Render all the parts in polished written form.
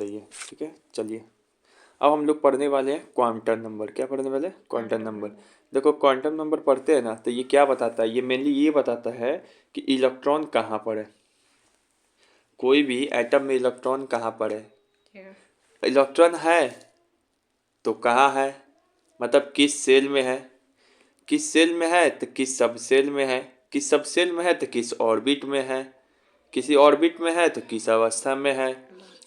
सही है, ठीक है। चलिए अब हम लोग पढ़ने वाले हैं क्वांटम नंबर। क्या पढ़ने वाले हैं? Quantum number. देखो क्वांटम नंबर पढ़ते हैं ना तो ये क्या बताता है, ये मेनली ये बताता है कि इलेक्ट्रॉन कहाँ पर है, कोई भी एटम में इलेक्ट्रॉन कहाँ पर है। इलेक्ट्रॉन है तो कहाँ है, मतलब किस सेल में है, किस सेल में है तो किस सब सेल में है, किस सब सेल में है तो किस ऑर्बिट में है, किसी ऑर्बिट में है तो किस अवस्था में है,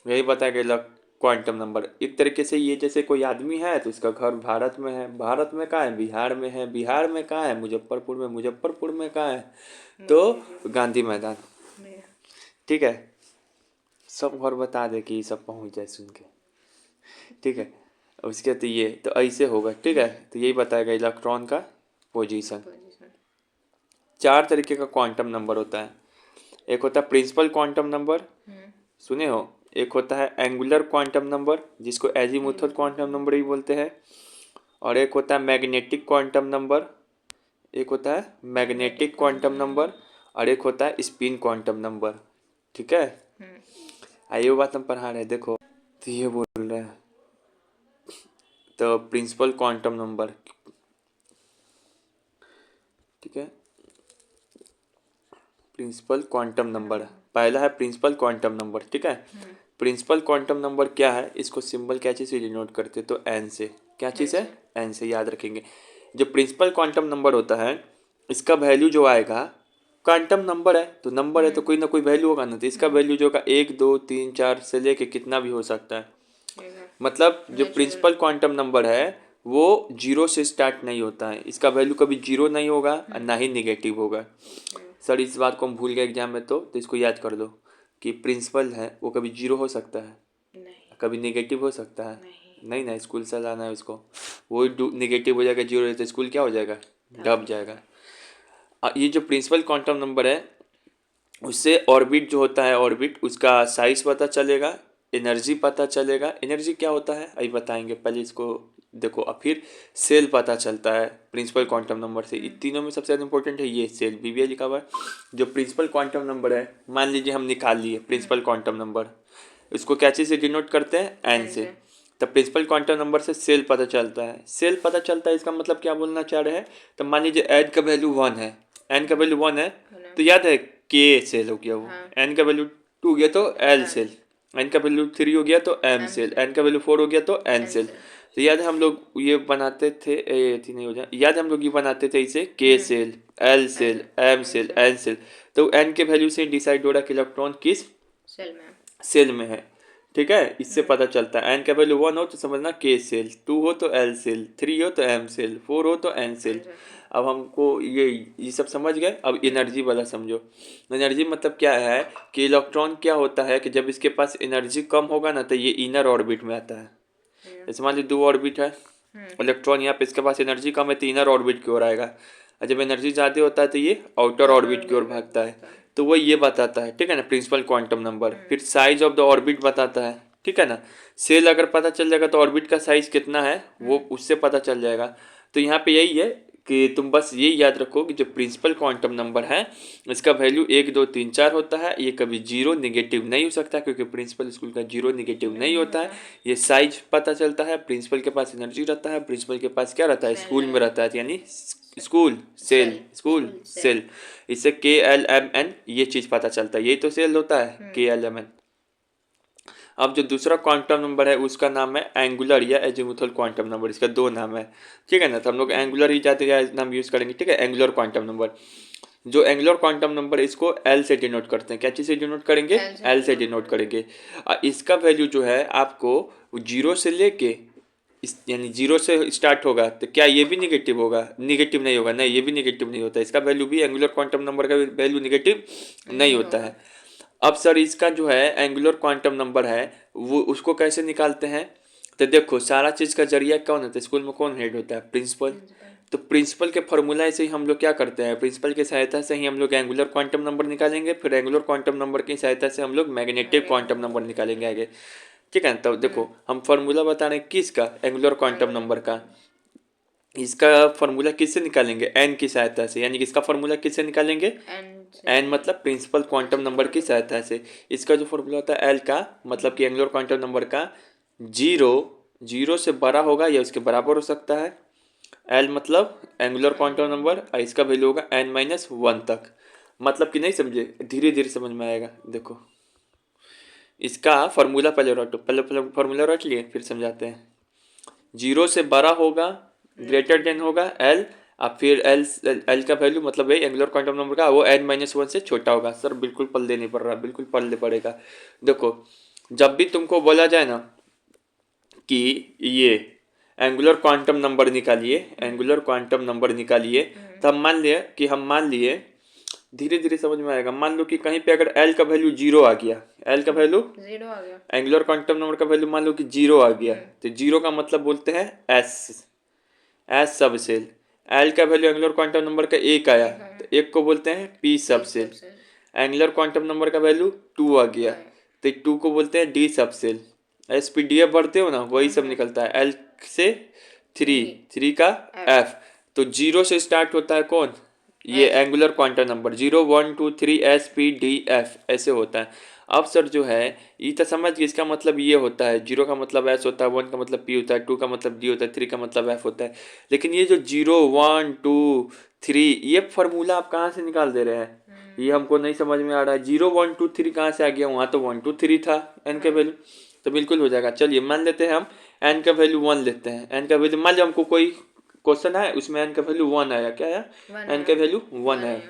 यही बताएगा क्वांटम नंबर। एक तरीके से ये जैसे कोई आदमी है तो उसका घर भारत में है, भारत में कहाँ है, बिहार में है, बिहार में कहाँ है, मुजफ्फरपुर में, मुजफ्फरपुर में कहाँ है तो गांधी मैदान, ठीक है। सब घर बता दे कि सब पहुंच जाए सुन के, ठीक है। उसके तो ये तो ऐसे होगा, ठीक है। तो यही बताएगा इलेक्ट्रॉन का पोजीशन। चार तरीके का क्वांटम नंबर होता है। एक होता है प्रिंसिपल क्वांटम नंबर, सुने हो। एक होता है एंगुलर क्वांटम नंबर जिसको एजीमुथल क्वांटम नंबर भी बोलते हैं। और एक होता है मैग्नेटिक क्वांटम नंबर, एक होता है मैग्नेटिक क्वांटम नंबर, और एक होता है स्पिन क्वांटम नंबर, ठीक है। आइए वो बात हम पढ़ा रहे हैं, देखो तो ये बोल रहे हैं तो प्रिंसिपल क्वांटम नंबर, ठीक है। प्रिंसिपल क्वांटम नंबर पहला है प्रिंसिपल क्वांटम नंबर, ठीक है। प्रिंसिपल क्वांटम नंबर क्या है, इसको सिंबल क्या चीज़ से डिनोट करते तो एन से। क्या चीज़ है? एन से, याद रखेंगे। जो प्रिंसिपल क्वांटम नंबर होता है इसका वैल्यू जो आएगा, क्वांटम नंबर है तो नंबर है तो कोई ना कोई वैल्यू होगा ना, तो इसका वैल्यू जो होगा 1 2 3 4 से लेके कितना भी हो सकता है। मतलब जो प्रिंसिपल क्वांटम नंबर है वो जीरो से स्टार्ट नहीं होता है, इसका वैल्यू कभी जीरो नहीं होगा और ना ही निगेटिव होगा। सर इस बात को हम भूल गए एग्जाम में, तो इसको याद कर लो कि प्रिंसिपल है वो कभी जीरो हो सकता है नहीं, कभी नेगेटिव हो सकता है नहीं ना, स्कूल से लाना है उसको, वो नेगेटिव हो जाएगा, जीरो है तो स्कूल क्या हो जाएगा, दब जाएगा। ये जो प्रिंसिपल क्वांटम नंबर है उससे ऑर्बिट जो होता है, ऑर्बिट उसका साइज पता चलेगा, एनर्जी पता चलेगा। एनर्जी क्या होता है अभी बताएंगे, पहले इसको देखो। अब फिर सेल पता चलता है प्रिंसिपल क्वांटम नंबर से। इन तीनों में सबसे ज़्यादा इंपॉर्टेंट है ये सेल, बीबीए लिखा हुआ है। जो प्रिंसिपल क्वांटम नंबर है, मान लीजिए हम निकाल लिए प्रिंसिपल क्वांटम नंबर, इसको क्या चीज़ से डिनोट करते हैं, एन से। तब प्रिंसिपल क्वांटम नंबर से सेल पता चलता है, सेल पता चलता है, इसका मतलब क्या बोलना चाह रहे हैं। तो मान लीजिए एन का वैल्यू 1 है, एन का वैल्यू 1 है तो याद है के सेल हो गया वो, एन का वैल्यू 2 हो गया तो एल सेल, एन का वैल्यू 3 हो गया तो एम सेल, एन का वैल्यू 4 हो गया तो एन सेल। तो याद है हम लोग ये बनाते थे, नहीं हो जाए, याद है हम लोग ये बनाते थे इसे K shell, L shell, M shell, N shell. तो एन के वैल्यू से डिसाइड हो रहा है कि इलेक्ट्रॉन किस सेल में है, ठीक है। इससे पता चलता है एन का वैल्यू 1 हो तो समझना के सेल, 2 हो तो एल सेल, 3 हो तो एम सेल, 4 हो तो एन सेल। अब हमको ये सब समझ गए। अब एनर्जी वाला समझो। एनर्जी मतलब क्या है कि इलेक्ट्रॉन क्या होता है कि जब इसके पास एनर्जी कम होगा ना तो ये इनर ऑर्बिट में आता है। जैसे मान लीजिए 2 ऑर्बिट है, इलेक्ट्रॉन यहाँ पे इसके पास एनर्जी कम है तो इनर ऑर्बिट की ओर आएगा, और जब एनर्जी ज़्यादा होता है तो ये आउटर ऑर्बिट की ओर भागता है। तो वो ये बताता है, ठीक है ना, प्रिंसिपल क्वांटम नंबर। फिर साइज ऑफ द ऑर्बिट बताता है, ठीक है ना। सेल अगर पता चल जाएगा तो ऑर्बिट का साइज कितना है वो उससे पता चल जाएगा। तो यहाँ पे यही है कि तुम बस ये याद रखो कि जो प्रिंसिपल क्वांटम नंबर है इसका वैल्यू 1 2 3 4 होता है, ये कभी जीरो निगेटिव नहीं हो सकता क्योंकि प्रिंसिपल स्कूल का जीरो निगेटिव नहीं होता है। ये साइज पता चलता है, प्रिंसिपल के पास एनर्जी रहता है, प्रिंसिपल के पास क्या रहता है, स्कूल में रहता है, यानी स्कूल सेल, स्कूल सेल। इससे के एल एम एन ये चीज़ पता चलता है, यही तो सेल होता है के एल एम एन। अब जो दूसरा क्वांटम नंबर है उसका नाम है एंगुलर या एजीमुथल क्वांटम नंबर, इसका दो नाम है, ठीक है ना। तो हम लोग एंगुलर ही ज़्यादा नाम यूज़ करेंगे, ठीक है। एंगुलर क्वांटम नंबर, जो एंगुलर क्वांटम नंबर इसको एल से डिनोट करते हैं। क्या चीज़ से डिनोट करेंगे, एल से डिनोट करेंगे। इसका वैल्यू जो है आपको जीरो से लेके यानी जीरो से स्टार्ट होगा तो क्या ये भी निगेटिव होगा, निगेटिव नहीं होगा, नहीं ये भी निगेटिव नहीं होता, इसका वैल्यू भी एंगुलर क्वांटम नंबर का वैल्यू निगेटिव नहीं होता है। अब सर इसका जो है एंगुलर क्वांटम नंबर है वो उसको कैसे निकालते हैं, तो देखो सारा चीज़ का जरिया कौन होता है, स्कूल में कौन हेड होता है, प्रिंसिपल। तो प्रिंसिपल के फॉर्मूला से ही हम लोग क्या करते हैं, प्रिंसिपल की सहायता से ही हम लोग एंगुलर क्वांटम नंबर निकालेंगे, फिर एंगुलर क्वांटम नंबर की सहायता से हम लोग मैग्नेटिक क्वांटम नंबर निकालेंगे आगे, ठीक है। तो देखो हम फॉर्मूला बता रहे हैं किसका, एंगुलर क्वांटम नंबर का। इसका फॉर्मूला किससे निकालेंगे, एन की सहायता से, यानी कि इसका फॉर्मूला किससे निकालेंगे, एन मतलब प्रिंसिपल क्वांटम नंबर की सहायता से। इसका जो फॉर्मूला होता है एल का मतलब कि एंगुलर क्वांटम नंबर का जीरो से बड़ा होगा या उसके बराबर हो सकता है। एल मतलब एंगुलर क्वांटम नंबर और इसका वैल्यू होगा n-1 तक। मतलब कि नहीं समझे, धीरे धीरे समझ में आएगा। देखो इसका फॉर्मूला पहले रटो, पहले फॉर्मूला रट लिए फिर समझाते हैं। जीरो से बड़ा होगा, ग्रेटर देन होगा एल, अब फिर एल का वैल्यू मतलब है एंगुलर क्वांटम नंबर का, वो n-1 से छोटा होगा। सर बिल्कुल पढ़ नहीं पड़ रहा, बिल्कुल पढ़ पड़ेगा। देखो जब भी तुमको बोला जाए ना कि ये एंगुलर क्वांटम नंबर निकालिए, एंगुलर क्वांटम नंबर निकालिए, तब मान लिए धीरे धीरे समझ में आएगा। मान लो कि कहीं पे अगर एल का वैल्यू जीरो आ गया, एल का वैल्यू जीरो आ गया, एंगुलर क्वांटम नंबर का वैल्यू मान लो कि जीरो आ गया, तो जीरो का मतलब बोलते हैं एस सब सेल। एल का वैल्यू एंगुलर क्वांटम नंबर का एक आया तो एक को बोलते हैं p subshell. Angular quantum number का वैल्यू 2 आ गया तो 2 को बोलते हैं d subshell. S p d f बढ़ते हो ना, वही सब निकलता है। एल से 3 का एफ, तो जीरो से स्टार्ट होता है कौन, ये angular quantum number 0 1 2 3 S p d F ऐसे होता है। अब सर जो है ये तो समझ गए, इसका मतलब ये होता है जीरो का मतलब एस होता है, 1 का मतलब पी होता है, 2 का मतलब डी होता है, 3 का मतलब एफ होता है। लेकिन ये जो 0 1 2 3 ये फार्मूला आप कहाँ से निकाल दे रहे हैं, ये हमको नहीं समझ में आ रहा है। 0 1 2 3 कहाँ से आ गया, वहाँ तो 1 2 3 था एन का वैल्यू, तो बिल्कुल हो जाएगा। चलिए मान लेते हैं हम एन का वैल्यू 1 लेते हैं। एन का वैल्यू मान लिया हमको कोई क्वेश्चन है उसमें एन का वैल्यू 1 आया, क्या आया, एन का वैल्यू 1 आया।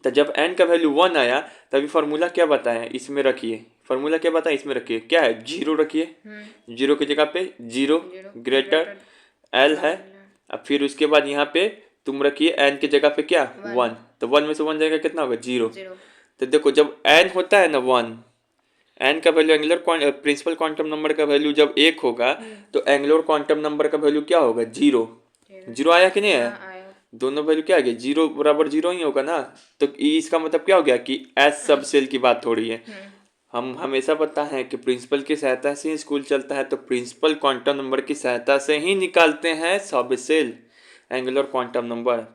तो जब n का वैल्यू 1 आया तभी फार्मूला क्या बताया इसमें रखिए, फार्मूला क्या बताया इसमें रखिए, क्या है, जीरो रखिए, जीरो की जगह पे जीरो ग्रेटर एल है। अब फिर उसके बाद यहाँ पे तुम रखिए n की जगह पे क्या 1, तो 1 में से 1 जाएगा कितना होगा जीरो। तो देखो जब n होता है ना 1, n का value angular principal quantum number का वैल्यू जब 1 होगा तो एंगुलर क्वांटम नंबर का वैल्यू क्या होगा, जीरो। जीरो आया कि नहीं आया, दोनों वैल्यू क्या आ गया, जीरो बराबर जीरो ही होगा ना। तो इसका मतलब क्या हो गया कि एस सब सेल की बात हो रही है। हम हमेशा पता है कि प्रिंसिपल की सहायता से ही स्कूल चलता है, तो प्रिंसिपल क्वांटम नंबर की सहायता से ही निकालते हैं सब सेल एंगुलर क्वांटम नंबर।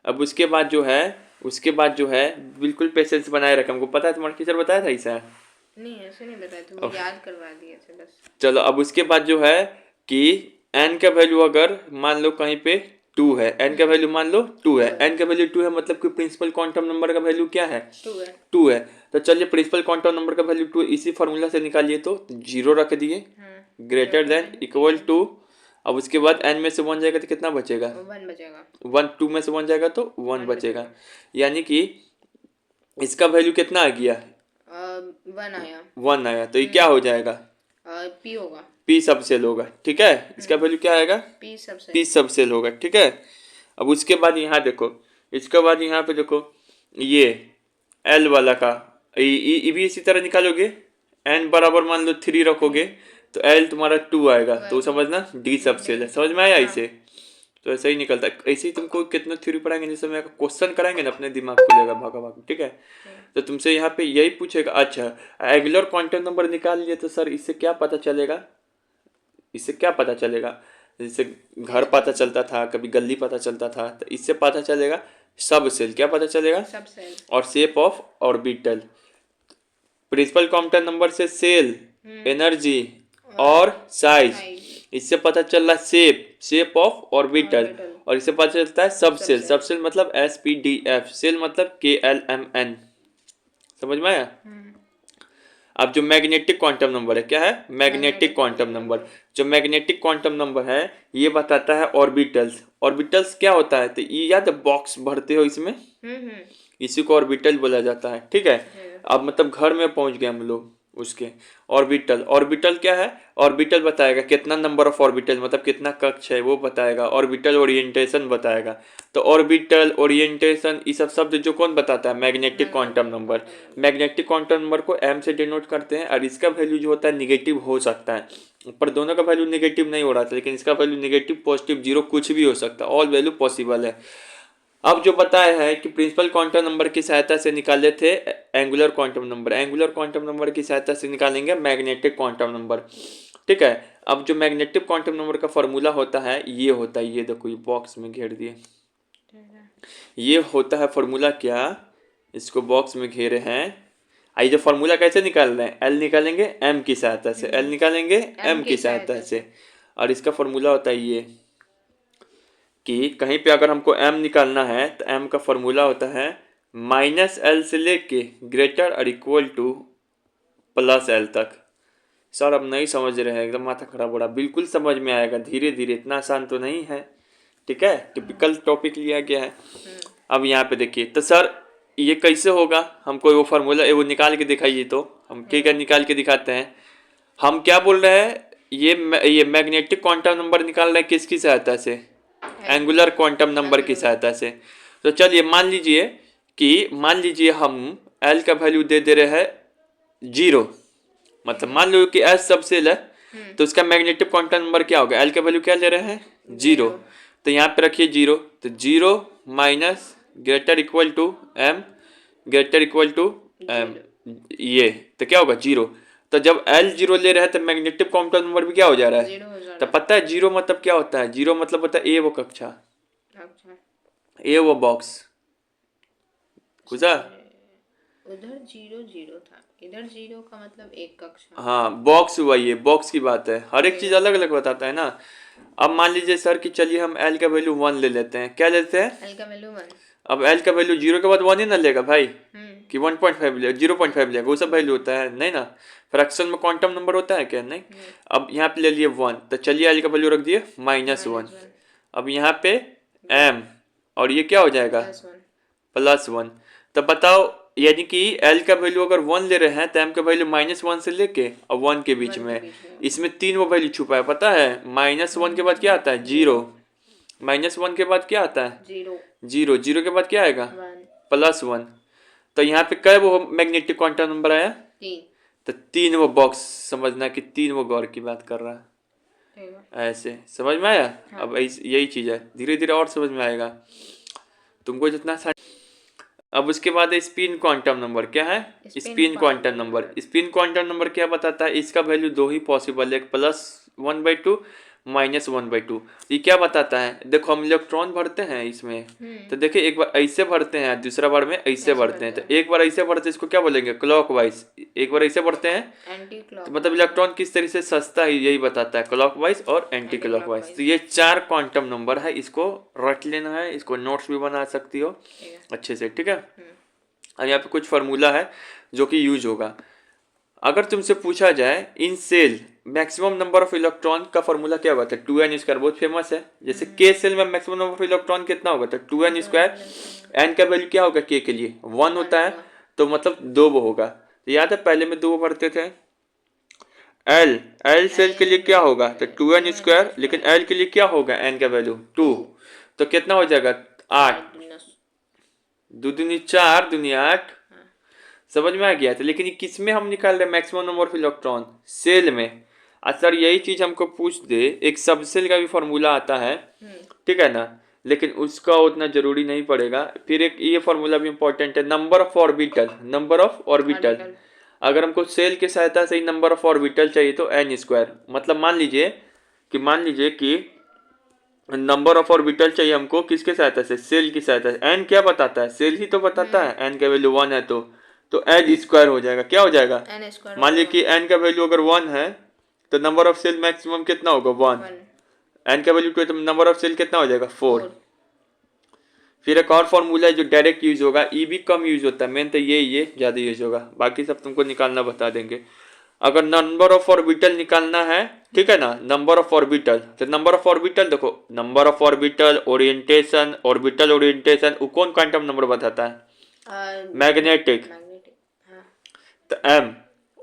अब उसके बाद जो है बिल्कुल पेशेंस बनाए रखें। हमको पता है तुम्हारा टीचर बताया था ऐसा, नहीं ऐसे नहीं बताया, तुम याद करवा दिए थे बस। चलो अब उसके बाद जो है कि n का वैल्यू अगर मान लो कहीं पे 2 है, n का वैल्यू मान लो 2 है, n का वैल्यू 2 है मतलब कि प्रिंसिपल क्वांटम नंबर का वैल्यू क्या है, 2 है। तो चलिए प्रिंसिपल क्वांटम नंबर का वैल्यू 2 इसी फार्मूला से निकालिए, तो जीरो रख दिए, ग्रेटर देन इक्वल टू। अब उसके बाद n में से 1 जाएगा तो कितना बचेगा, 1 बचेगा, 1 2 में से 1 जाएगा तो 1 बचेगा। यानी कि इसका वैल्यू कितना आ गया, 1 आया, तो ये क्या हो जाएगा, पी होगा, पी सब सेल होगा, ठीक है। इसका वैल्यू क्या आएगा, पी सब सेल होगा, ठीक है। अब उसके बाद यहाँ देखो, इसके बाद यहाँ पे देखो ये एल वाला का ये भी इसी तरह निकालोगे, एन बराबर मान लो 3 रखोगे तो एल तुम्हारा 2 आएगा, तो समझना डी सब सेल है। समझ में आया इसे, तो ऐसा ही निकलता है। ऐसे ही तुमको कितना थ्योरी पढ़ाएंगे, जैसे मैं क्वेश्चन कराएंगे ना अपने दिमाग खुलेगा भागा भाग, ठीक है। तो तुमसे यहाँ पे यही पूछेगा, अच्छा एंगुलर क्वांटम नंबर निकाल लिए तो सर इससे क्या पता चलेगा, इससे क्या पता चलेगा, जैसे घर पता चलता था, कभी गली पता चलता था, तो इससे पता चलेगा सब सेल, क्या पता चलेगा, सब सेल और shape of orbital. Principal quantum number से सेल, एनर्जी और साइज, इससे पता चल रहा है शेप ऑफ ऑर्बिटल, और इससे पता चलता है सब सेल। सब सेल मतलब s p d f, shell मतलब के एल एम एन। समझ में आया। अब जो मैग्नेटिक क्वांटम नंबर है, क्या है, मैग्नेटिक क्वांटम नंबर। जो मैग्नेटिक क्वांटम नंबर है ये बताता है ऑर्बिटल्स। ऑर्बिटल्स क्या होता है, तो ये याद बॉक्स भरते हो इसमें, इसी को ऑर्बिटल बोला जाता है, ठीक है। अब मतलब घर में पहुंच गए हम लोग उसके। ऑर्बिटल, ऑर्बिटल क्या है, ऑर्बिटल बताएगा कितना नंबर ऑफ ऑर्बिटल मतलब कितना कक्ष है वो बताएगा, ऑर्बिटल ओरिएंटेशन बताएगा। तो ऑर्बिटल ओरिएंटेशन ये सब शब्द जो कौन बताता है, magnetic quantum number. Magnetic quantum number को एम से डिनोट करते हैं, और इसका वैल्यू जो होता है निगेटिव हो सकता है, पर दोनों का वैल्यू निगेटिव नहीं हो रहा था, लेकिन इसका वैल्यू निगेटिव पॉजिटिव जीरो कुछ भी हो सकता है, ऑल वैल्यू पॉसिबल है। अब जो बताया है कि प्रिंसिपल क्वांटम नंबर की सहायता से निकाले थे angular quantum number, angular quantum number की सहायता से निकालेंगे मैग्नेटिक क्वांटम नंबर, ठीक है। अब जो मैग्नेटिक क्वांटम नंबर का फॉर्मूला होता है ये होता है, ये देखो ये बॉक्स में घेर दिए, ये होता है फॉर्मूला क्या, इसको बॉक्स में घेरे हैं। आइए जो फॉर्मूला कैसे निकाल रहे हैं, एल निकालेंगे एम की सहायता से, एल निकालेंगे एम की सहायता से। और इसका फॉर्मूला होता है ये कि कहीं पे अगर हमको m निकालना है तो m का फॉर्मूला होता है -l से लेके ग्रेटर और इक्वल टू +l तक। सर अब नहीं समझ रहे हैं, एकदम माथा खराब हो रहा, बिल्कुल समझ में आएगा धीरे धीरे, इतना आसान तो नहीं है। ठीक है, टिपिकल टॉपिक लिया गया है। अब यहाँ पे देखिए तो सर ये कैसे होगा, हमको वो फार्मूला वो निकाल के दिखाइए तो हम। ठीक है, निकाल के दिखाते हैं। हम क्या बोल रहे हैं, ये मैग्नेटिक क्वांटम नंबर निकाल रहे हैं किसकी सहायता से, एंगुलर क्वांटम नंबर की सहायता से। तो चलिए मान लीजिए हम एल का वैल्यू दे रहे हैं 0, मतलब मान लो कि एस सबसेल है तो उसका मैग्नेटिक क्वांटम नंबर क्या होगा, एल का वैल्यू क्या ले रहे हैं 0। तो यहाँ पे रखिए 0, तो 0 minus greater equal to m, greater equal to m, ये तो क्या होगा 0। तो जब एल 0 ले रहे हैं तो मैग्नेटिक क्वांटम नंबर भी क्या हो जा रहा है। तो पता है 0 मतलब क्या होता है, 0 मतलब होता है ए वो कक्षा, ए वो बॉक्स। कुछ उधर 0 था, इधर 0 का मतलब एक कक्षा। हाँ, बॉक्स हुआ, ये बॉक्स की बात है, हर एक चीज अलग अलग बताता है ना। अब मान लीजिए सर कि चलिए हम एल का वैल्यू 1 ले लेते हैं, क्या लेते हैं, एल का वैल्यू 1। अब एल का वैल्यू 0 के बाद 1 ही ना लेगा भाई, कि 1.5 ले 0.5 लेगा, वो सब वैल्यू होता है नहीं ना, फ्रैक्शन में क्वांटम नंबर होता है क्या, नहीं। अब यहाँ पे ले लिए 1, तो चलिए एल का वैल्यू रख दिए -1। अब यहाँ पे एम और ये क्या हो जाएगा +1। तो बताओ, यानी कि एल का वैल्यू अगर 1 ले रहे हैं तो एम का वैल्यू -1 से लेके और 1 के बीच में, इसमें 3 वो वैल्यू छुपा है, पता है। -1 के बाद क्या आता है 0, -1 के बाद क्या आता है 0, 0 के बाद क्या आएगा +1। तो यहाँ पे कै वो मैग्नेटिक क्वांटम नंबर आया 3। तो 3 वो बॉक्स, समझना कि 3 वो गौर की बात कर रहा है। ऐसे समझ में आया। अब यही चीज है, धीरे धीरे और समझ में आएगा तुमको जितना। अब उसके बाद स्पिन क्वांटम नंबर क्या है, spin quantum number. Spin quantum number क्या बताता है, इसका वैल्यू 2 ही पॉसिबल है, +1/2 -1/2। ये क्या बताता है, देखो हम इलेक्ट्रॉन भरते हैं इसमें, तो देखिए एक बार ऐसे भरते हैं, दूसरा बार में ऐसे भरते हैं। तो एक बार ऐसे भरते हैं, इसको क्या बोलेंगे क्लॉकवाइज, एक बार ऐसे भरते हैं एंटी क्लॉक, तो मतलब इलेक्ट्रॉन किस तरह से सस्ता है यही बताता है, क्लॉकवाइज और एंटी क्लॉकवाइज। तो ये 4 क्वांटम नंबर है, इसको रट लेना है, इसको नोट्स भी बना सकती हो अच्छे से। ठीक है, और यहाँ पे कुछ फार्मूला है जो कि यूज होगा। अगर तुमसे पूछा जाए in shell maximum number of electron का फार्मूला क्या होगा, तो 2n², बहुत फेमस है। जैसे के सेल में मैक्सिमम नंबर ऑफ इलेक्ट्रॉन कितना होगा, तो 2n²। एन का वैल्यू क्या होगा के के लिए 1 होता है, तो मतलब 2 वो होगा। तो याद है पहले में 2 भरते थे। एल सेल के लिए क्या होगा, तो 2n², लेकिन एल के लिए क्या होगा एन का वैल्यू 2, तो कितना हो जाएगा 8, 2 दूनी 4, दूनी 8। समझ में आ गया था। लेकिन ये किस में हम निकाल रहे हैं maximum number of electron, shell में। सर यही चीज हमको पूछ दे, एक सबसेल का भी फॉर्मूला आता है, ठीक है ना, लेकिन उसका उतना जरूरी नहीं पड़ेगा। फिर एक ये फॉर्मूला भी इंपॉर्टेंट है, number of orbital, number of orbital. अगर हमको सेल की सहायता से ही नंबर ऑफ ऑर्बिटल चाहिए तो n², मतलब मान लीजिए कि नंबर ऑफ ऑर्बिटल चाहिए हमको किसके सहायता से, सेल की सहायता से। एन क्या बताता है, सेल ही तो बताता है, एन का वैल्यू 1 है तो n² हो जाएगा, क्या हो जाएगा, मान लीजिए कि n का वैल्यू अगर 1 है तो नंबर ऑफ सेल मैक्सिमम कितना होगा 1, n का वैल्यू 2 तो नंबर ऑफ सेल कितना हो जाएगा 4। फिर एक और फॉर्मूला है जो डायरेक्ट यूज होगा, ई भी कम यूज होता है, मेन तो ये ज़्यादा यूज होगा, बाकी सब तुमको निकालना बता देंगे। अगर नंबर ऑफ ऑर्बिटल निकालना है, ठीक है ना, नंबर ऑफ ऑर्बिटल, तो नंबर ऑफ ऑर्बिटल देखो, number of orbital, orientation, orbital orientation, वो कौन क्वांटम नंबर बताता है, मैग्नेटिक। तो एम,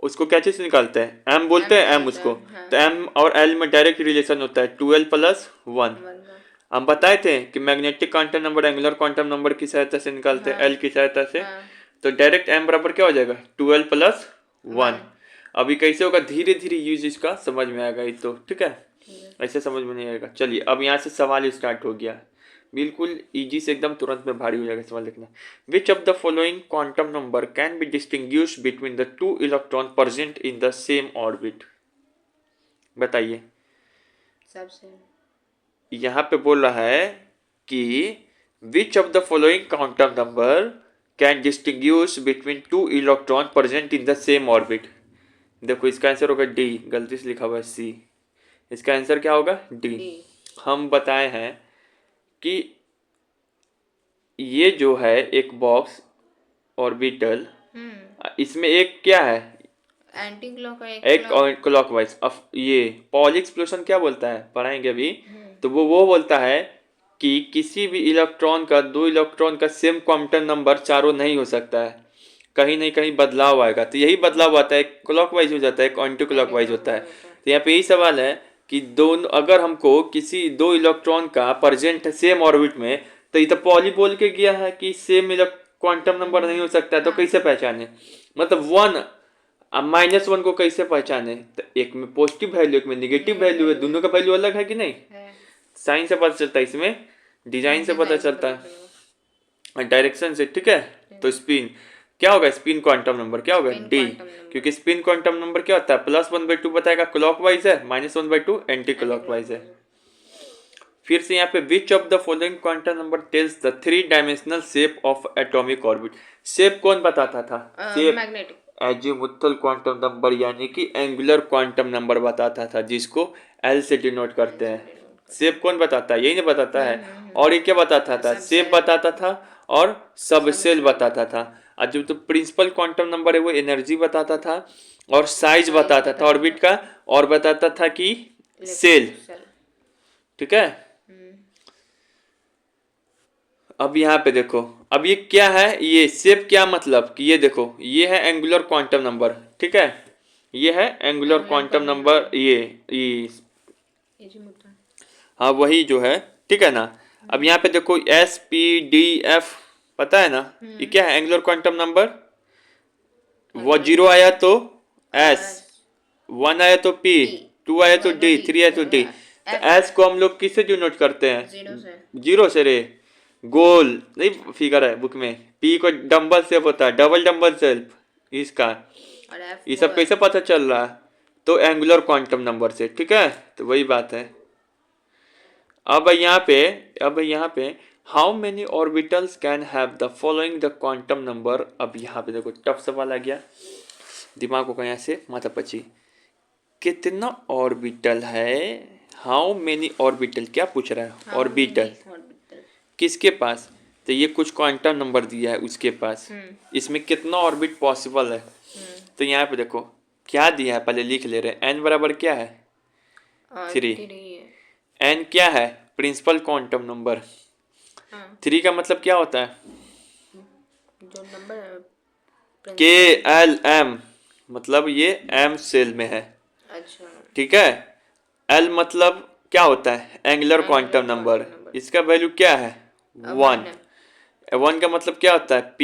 उसको क्या चीज निकालते हैं, एम बोलते हैं एम उसको। तो एम और एल में डायरेक्ट रिलेशन होता है 12 + 1। हम बताए थे कि magnetic quantum number angular quantum number की सहायता से निकालते हैं, एल की सहायता से। तो डायरेक्ट एम बराबर क्या हो जाएगा 12 + 1। अभी कैसे होगा, धीरे धीरे यूज इसका समझ में आएगा ये तो, ठीक है, ऐसे समझ में नहीं आएगा। चलिए अब यहाँ से सवाल स्टार्ट हो गया, बिल्कुल इजी से एकदम तुरंत में भारी हो जाएगा सवाल लिखना। Which of the following quantum number can be distinguish between the 2 electron present in the same orbit, बताइए। सबसे यहाँ पे बोल रहा है कि which of the following quantum number can distinguish between two electron present in the same orbit. देखो इसका आंसर होगा डी, गलती से लिखा हुआ है सी। इसका आंसर क्या होगा? डी। हम बताए हैं कि ये जो है एक बॉक्स ऑर्बिटल, इसमें एक क्या है? एंटी क्लॉक, एक क्लॉकवाइज। अब ये पॉली एक्सप्लोशन क्या बोलता है, पढ़ाएंगे अभी। तो वो बोलता है कि किसी भी इलेक्ट्रॉन का, दो इलेक्ट्रॉन का सेम क्वांटम नंबर चारों नहीं हो सकता है, कहीं नहीं कहीं बदलाव आएगा। तो यही बदलाव आता है, क्लॉकवाइज हो जाता है, एक एंटी क्लॉकवाइज होता है। तो यहाँ पे यही सवाल है कि दोनों, अगर हमको किसी दो इलेक्ट्रॉन का प्रेजेंट सेम ऑर्बिट में, तो ये तो पॉली बोल के गया है कि सेम क्वांटम नंबर नहीं हो सकता है, तो कैसे पहचाने? मतलब 1 अब -1 को कैसे पहचाने? तो एक में पॉजिटिव वैल्यू, एक में निगेटिव वैल्यू है, दोनों का वैल्यू अलग है कि नहीं? साइन से पता चलता है, इसमें डिजाइन से पता चलता है, डायरेक्शन से। ठीक है, तो स्पिन क्या होगा? स्पिन क्वांटम नंबर क्या होगा? डी। क्योंकि स्पिन क्वांटम नंबर क्या होता है? +1/2 बताएगा क्लॉकवाइज है, -1/2 एंटी क्लॉकवाइज है। फिर से यहाँ पे which of the following quantum number tells the 3 dimensional shape of atomic orbit. Shape कौन बताता था? Shape magnetic azimuthal quantum number यानी कि एंगुलर क्वांटम नंबर बताता था, जिसको एल से डिनोट करते हैं। शेप कौन बताता है? यही नहीं बताता है। और ये क्या बताता था? शेप बताता था और सब सेल बताता था। और जो तो प्रिंसिपल क्वांटम नंबर है वो एनर्जी बताता था और साइज बताता था ऑर्बिट का, और बताता था कि सेल। ठीक है, अब यहाँ पे देखो, अब ये क्या है? ये शेप क्या मतलब कि ये देखो, ये है एंगुलर क्वांटम नंबर। ठीक है, ये है एंगुलर क्वांटम नंबर, ये हाँ वही जो है। ठीक है ना। अब यहाँ पे देखो SPDF पता है ना, ये क्या है? Angular quantum number. वो 0 आया तो S, 1 आया तो P, 2 आया तो D, 3 आया तो D। तो S को हम लोग किससे डिनोट करते हैं? 0 से रे। गोल नहीं फिगर है बुक में। P को डंबल शेप होता है, डबल डंबल शेप इसका। ये सब कैसे पता चल रहा है? तो एंगुलर क्वांटम नंबर से। ठीक है, तो वही बात है। अब यहाँ पे how many orbitals can have the following the quantum number. अब यहाँ पे देखो टफ सवाल आ गया, दिमाग को कहीं से माथा पची। कितना ऑर्बिटल है? हाउ मेनी ऑर्बिटल क्या पूछ रहा है? ऑर्बिटल किसके पास? तो ये कुछ क्वांटम नंबर दिया है उसके पास, इसमें कितना ऑर्बिट पॉसिबल है। तो यहाँ पे देखो क्या दिया है, पहले लिख ले रहे हैं। n बराबर क्या है? 3। n क्या है? Principal quantum number. 3 का मतलब क्या होता है? जो नंबर KLM, मतलब ये m सेल में है। अच्छा। ठीक है, L मतलब क्या होता है? Angular quantum number. इसका वैल्यू क्या है? 1। 1 का मतलब क्या होता है?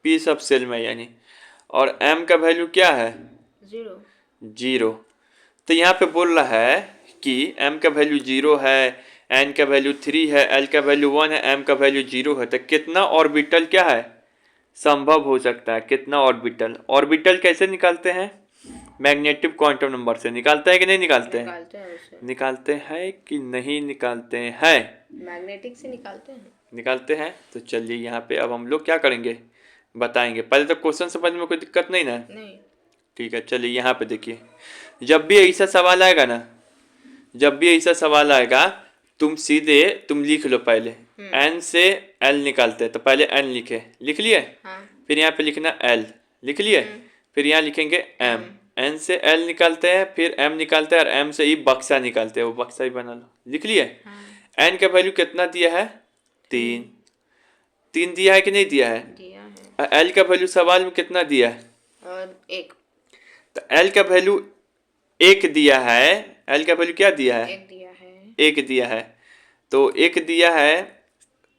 P सब सेल में यानी। और m का वैल्यू क्या है? 0। तो यहाँ पे बोल रहा है कि m का वैल्यू 0 है, n का वैल्यू 3 है, l का वैल्यू 1 है, m का वैल्यू 0 है। तो कितना ऑर्बिटल क्या है? संभव हो सकता है। कितना ऑर्बिटल? ऑर्बिटल कैसे निकालते हैं? मैग्नेटिक क्वांटम नंबर से। निकालते हैं कि नहीं निकालते हैं? निकालते हैं कि नहीं निकालते हैं? मैग्नेटिक से निकालते हैं। तो चलिए यहाँ पे अब हम लोग क्या करेंगे बताएंगे। पहले तो क्वेश्चन समझ में कोई दिक्कत नहीं ना? नहीं। ठीक है, चलिए यहाँ पे देखिए, जब भी ऐसा सवाल आएगा ना, जब भी ऐसा सवाल आएगा तुम लिख लो पहले। n से l निकालते हैं, तो पहले n लिख लिए। फिर यहाँ पे लिखना l, लिख लिए। फिर यहाँ लिखेंगे m। n से l निकालते हैं, फिर m निकालते हैं, और m से ही बक्सा निकालते हैं। वो बक्सा ही बना लो, लिख लिए। n का वैल्यू कितना दिया है? 3 दिया है कि नहीं दिया है? l का वैल्यू सवाल में कितना दिया है? और 1। तो l का वैल्यू 1 दिया है। l का वैल्यू क्या दिया है? 1 दिया है। तो 1 दिया है,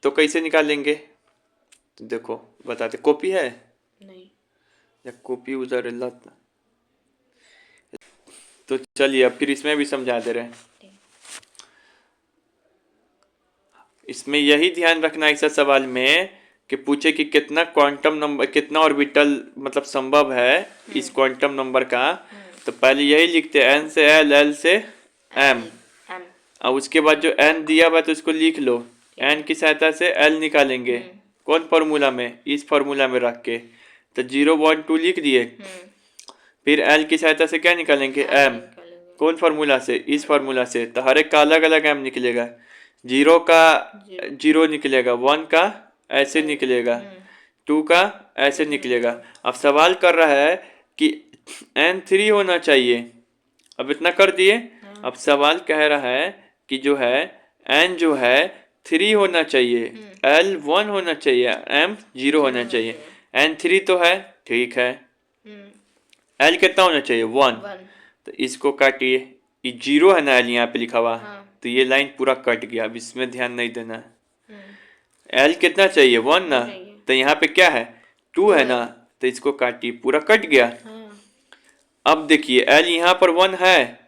तो कैसे निकालेंगे? तो देखो बताते, कॉपी है नहीं या कॉपी उधर लत। तो चलिए अब फिर इसमें भी समझा दे रहे हैं। इसमें यही ध्यान रखना ऐसा सवाल में कि पूछे कि कितना क्वांटम नंबर, कितना ऑर्बिटल मतलब संभव है इस क्वांटम नंबर का। तो पहले यही लिखते हैं, n से l, l से m। और उसके बाद जो n दिया हुआ तो इसको लिख लो, n की सहायता से l निकालेंगे। कौन फार्मूला में, इस फार्मूला में रख के, तो 0 1 2 लिख दिए। फिर एल की सहायता से क्या निकालेंगे, एम। निकालेंगे कौन फार्मूला से, इस फार्मूला से, तो हर एक का अलग अलग एम निकलेगा। 0 का 0 निकलेगा, 1 का ऐसे निकलेगा, 2 का ऐसे निकलेगा। अब सवाल कर रहा है कि n 3 होना चाहिए। अब इतना कर दिए। अब सवाल कह रहा है कि जो है n जो है 3 होना चाहिए, l 1 होना चाहिए, m 0 होना चाहिए। n 3 तो है, ठीक है। l कितना होना चाहिए, 1। तो इसको काटिए, ये 0 है ना l यहाँ पे लिखा हुआ, तो ये लाइन पूरा कट गया। अब इसमें ध्यान नहीं देना है। l कितना चाहिए, 1 ना, तो यहाँ पे क्या है, 2 है ना, तो इसको काटिए, पूरा कट गया। अब देखिए l यहाँ पर 1 है,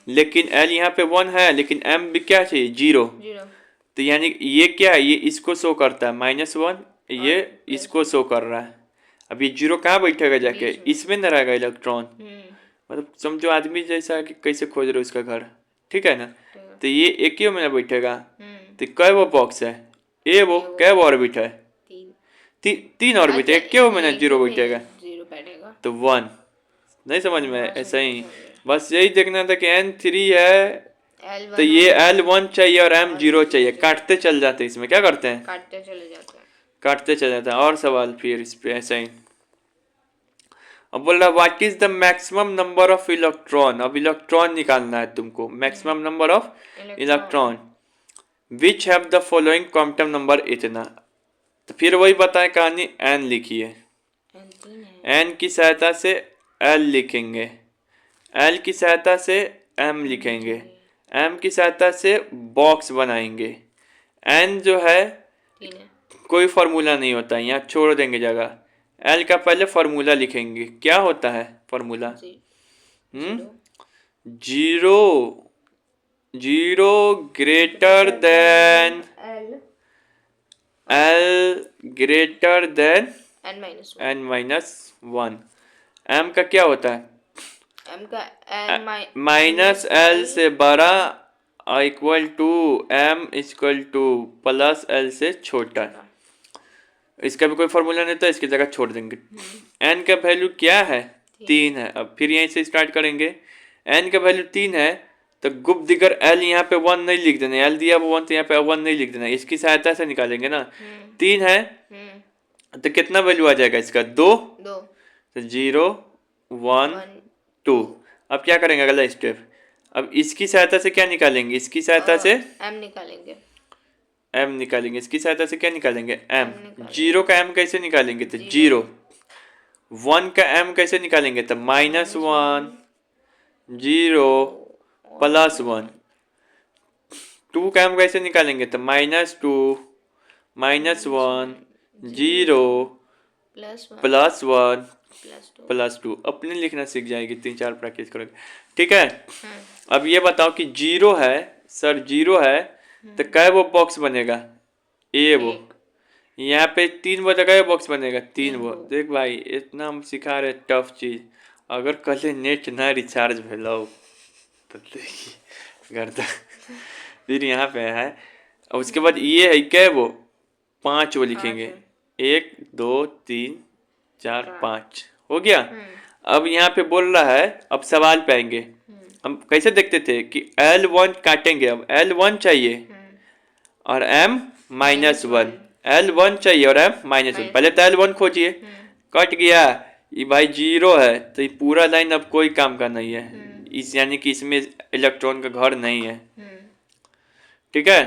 लेकिन l यहाँ पे 1 है, लेकिन m भी क्या चाहिए, 0। तो यानी ये क्या है, ये इसको शो करता है -1, ये इसको शो कर रहा है। अब ये 0 कहाँ बैठेगा जाके, इसमें न रहेगा इलेक्ट्रॉन। मतलब समझो आदमी जैसा कि कैसे खोज रहे हो इसका घर, ठीक है ना। तो ये एक ही में बैठेगा। तो कै वो बॉक्स है, ए वो कै वो ऑर्बिट है, 3 ऑर्बिट है, क्यों में 0 बैठेगा, तो 1। नहीं समझ में, ऐसा ही बस यही देखना था कि n 3 है, तो ये l 1 चाहिए और m 0 चाहिए। काटते चल जाते, इसमें क्या करते हैं, काटते चले जाते हैं। और सवाल फिर इस पे ऐसा ही। अब बोल रहा what is the maximum number of electron. अब इलेक्ट्रॉन निकालना है तुमको, maximum number of electron which have the following quantum number इतना। तो फिर वही बताए कहानी, n लिखिए, n की सहायता से l लिखेंगे, l की सहायता से m लिखेंगे, m की सहायता से बॉक्स बनाएंगे। n जो है कोई फार्मूला नहीं होता, यहाँ छोड़ देंगे जगह। l का पहले फार्मूला लिखेंगे, क्या होता है formula, 0 greater than l greater than n-1। m का क्या होता है, -l से बड़ा equal to m equal to plus l से छोटा। इसका भी कोई फॉर्मूला नहीं था, इसकी जगह छोड़ देंगे। n का वैल्यू क्या है, 3 है। अब फिर यहीं से स्टार्ट करेंगे, n का वैल्यू 3 है, तो गुप्त दिगर l यहाँ पे 1 नहीं लिख देना, l दिया 1 तो यहाँ पे 1 नहीं लिख देना, इसकी सहायता से निकालेंगे ना। 3 है तो कितना वैल्यू आ जाएगा इसका, 2। तो 0 1 2। अब क्या करेंगे अगला स्टेप, अब इसकी सहायता से क्या निकालेंगे, इसकी सहायता से m निकालेंगे, इसकी सहायता से क्या निकालेंगे, m। 0 का m कैसे निकालेंगे, तो 0। 1 का m कैसे निकालेंगे, तो -1 0 +1। 2 का m कैसे निकालेंगे, तो -2 -1 0 +1 +2। अपने लिखना सीख जाएगी, 3-4 प्रैक्टिस करोगे, ठीक है। अब ये बताओ कि 0 है सर, 0 है तो कै वो बॉक्स बनेगा, ए वो। यहाँ पे 3 वो जगह बॉक्स बनेगा, 3 वो। देख भाई इतना हम सिखा रहे टफ चीज, अगर कल नेट ना रिचार्ज भेलो तो देखिए करता। फिर यहाँ पे है, और उसके बाद ये है क्या, वो 5 वो लिखेंगे, 1 2 3 4 5 हो गया। अब यहाँ पे बोल रहा है, अब सवाल पे आएंगे। हम कैसे देखते थे कि L1 काटेंगे, अब L1 चाहिए और M -1, L1 चाहिए और M -1। पहले तो L1 खोजिए, कट गया ये भाई 0 है, तो ये पूरा लाइन अब कोई काम का नहीं है, इस यानी कि इसमें इलेक्ट्रॉन का घर नहीं है, ठीक है।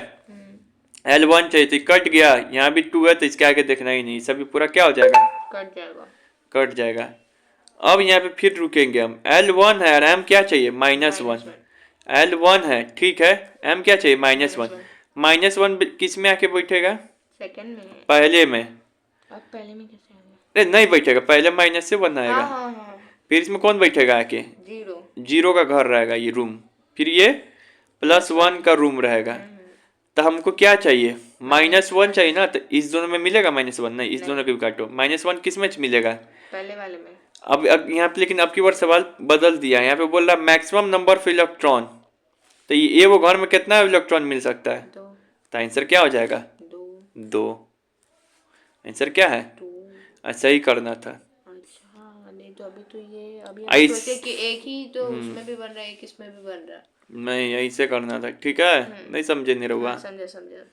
L1 चाहिए तो कट गया, यहाँ भी 2 है तो इसके आगे देखना ही नहीं, सभी पूरा क्या हो जाएगा, कट जाएगा। अब यहाँ पे फिर रुकेंगे हम, L1 है और M क्या चाहिए, -1। L1 है, ठीक है, M क्या चाहिए, -1। -1 किस में आके बैठेगा, सेकंड में, पहले में। अब पहले में कैसे आ गया, नहीं बैठेगा, पहले माइनस से 1 आएगा। फिर इसमें कौन बैठेगा आके, 0 का घर रहेगा, ये रूम। फिर ये +1 का रूम रहेगा। तो हमको क्या चाहिए, -1 चाहिए ना, तो इस दोनों में मिलेगा -1, नहीं इस दोनों को भी काटो। -1 किस में मिलेगा, पहले वाले में। अब यहाँ पे, लेकिन अब की बार सवाल बदल दिया, यहाँ पे बोल रहा मैक्सिमम नंबर ऑफ इलेक्ट्रॉन। तो ये वो घर में कितना इलेक्ट्रॉन मिल सकता है, तो आंसर क्या हो जाएगा, 2। आंसर क्या है? 2। ऐसा ही करना था। अच्छा, नहीं तो अभी तो ये अभी हम ऐस- सोचे कि एक ही तो उसमें भी बन रहा है, एक इसमें भी बन रहा है। नहीं, ऐसे करना था, ठीक है? नहीं समझे निरहुआ? हाँ, समझे समझे।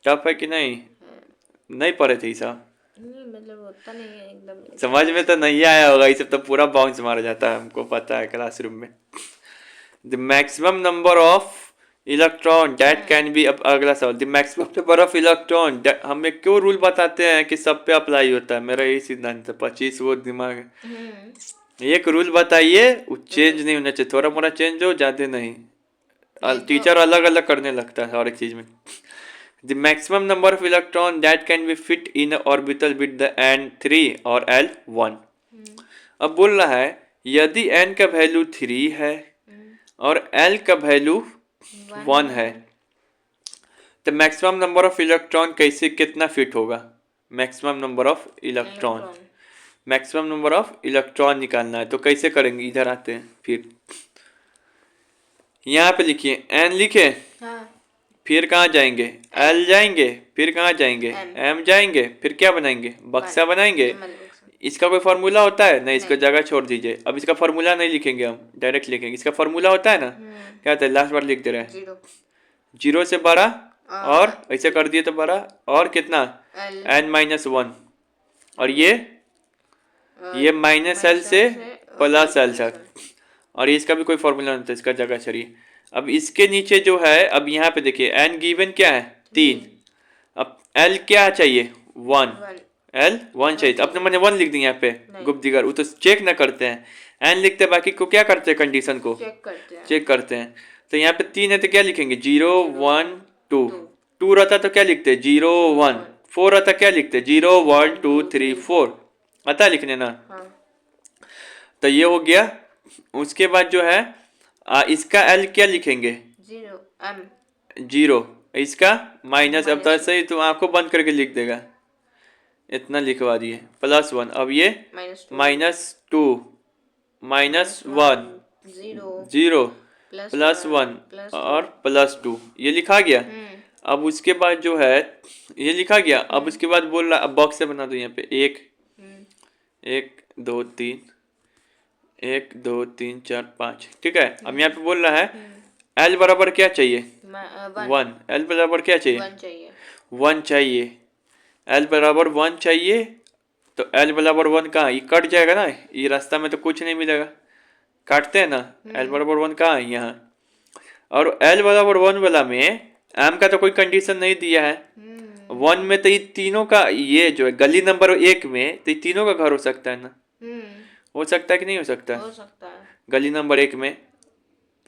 टफ है कि नहीं? नहीं पढ़े थे ये सब? नहीं मतलब होता नहीं है एकदम समझ में तो नहीं आया होगा, ये सब तो पूरा बाउंस मारा जाता है, हमको पता है क्लासरूम में। The maximum number of electron that can be, अब अगला सवाल, the maximum number of electron, हमें क्यों रूल बताते हैं कि सब पे अप्लाई होता है? मेरा यही सिद्धांत है, 25 वो दिमाग है। एक रूल बताइए, वो चेंज नहीं होना चाहिए, थोड़ा मोड़ा चेंज हो, ज्यादा नहीं। टीचर अलग अलग करने लगता है हर एक चीज में। The maximum number of electron that can be fit in orbital with the n3 और l1। अब बोल रहा है यदि n का वैल्यू 3 है और l का वैल्यू 1 है तो मैक्सिमम नंबर ऑफ इलेक्ट्रॉन कैसे कितना फिट होगा? Maximum number of electron, maximum number of electron निकालना है, तो कैसे करेंगे? इधर आते हैं, फिर यहाँ पे लिखिए n लिखे, हाँ, फिर कहाँ जाएंगे? l जाएंगे, फिर कहाँ जाएंगे? m जाएंगे, फिर क्या बनाएंगे? बक्सा बनाएंगे। इसका कोई फार्मूला होता है? नहीं, इसका जगह छोड़ दीजिए। अब इसका फार्मूला नहीं लिखेंगे, हम डायरेक्ट लिखेंगे। इसका फार्मूला होता है ना, क्या होता है? लास्ट बार लिख दे रहे हैं, 0 से बड़ा और ऐसे कर दिए तो बड़ा और कितना? n-1। और ये माइनस एल से प्लस एल तक, और इसका भी कोई फॉर्मूला नहीं था, इसका जगह छोड़िए। अब इसके नीचे जो है, अब यहाँ पे देखिए n गिवन क्या है? 3। अब l क्या चाहिए? 1। l 1 चाहिए, तो अपने मैंने 1 लिख दी यहाँ पे, गुप्त दिगर, वो तो चेक ना करते हैं, n लिखते हैं, बाकी को क्या करते हैं? कंडीशन को चेक करते हैं। तो यहाँ पे 3 है तो क्या लिखेंगे? 0 1 2। 2 रहता तो क्या लिखते? 0 1। 4 रहता क्या लिखते? 0 1 2 3 4। आता है लिखने ना? तो ये हो गया। उसके बाद जो है इसका l क्या लिखेंगे? 0। इसका माइनस, अब तो सही तो आंखों बंद करके लिख देगा, इतना लिखवा दिए, +1। अब ये -2 -1 0 +1 और +2, ये लिखा गया। अब उसके बाद जो है ये लिखा गया। अब उसके बाद बोल रहा, अब बॉक्स से बना दो यहाँ पे, 1 1 2 3 1 2 3 4 5, ठीक है। अब यहाँ पे बोल रहा है l बराबर क्या चाहिए? 1। l बराबर क्या चाहिए? 1 चाहिए। l बराबर 1 चाहिए, तो l बराबर 1 कहाँ? ये कट जाएगा ना, ये रास्ता में तो कुछ नहीं मिलेगा, काटते हैं ना। l बराबर 1 कहाँ है? यहाँ। और l बराबर 1 वाला में m का तो कोई कंडीशन नहीं दिया है। 1 में तो ये तीनों का, ये जो है गली नंबर 1 में तो ये तीनों का घर हो सकता है ना? हो सकता है कि नहीं हो सकता? हो सकता है। गली नंबर 1 में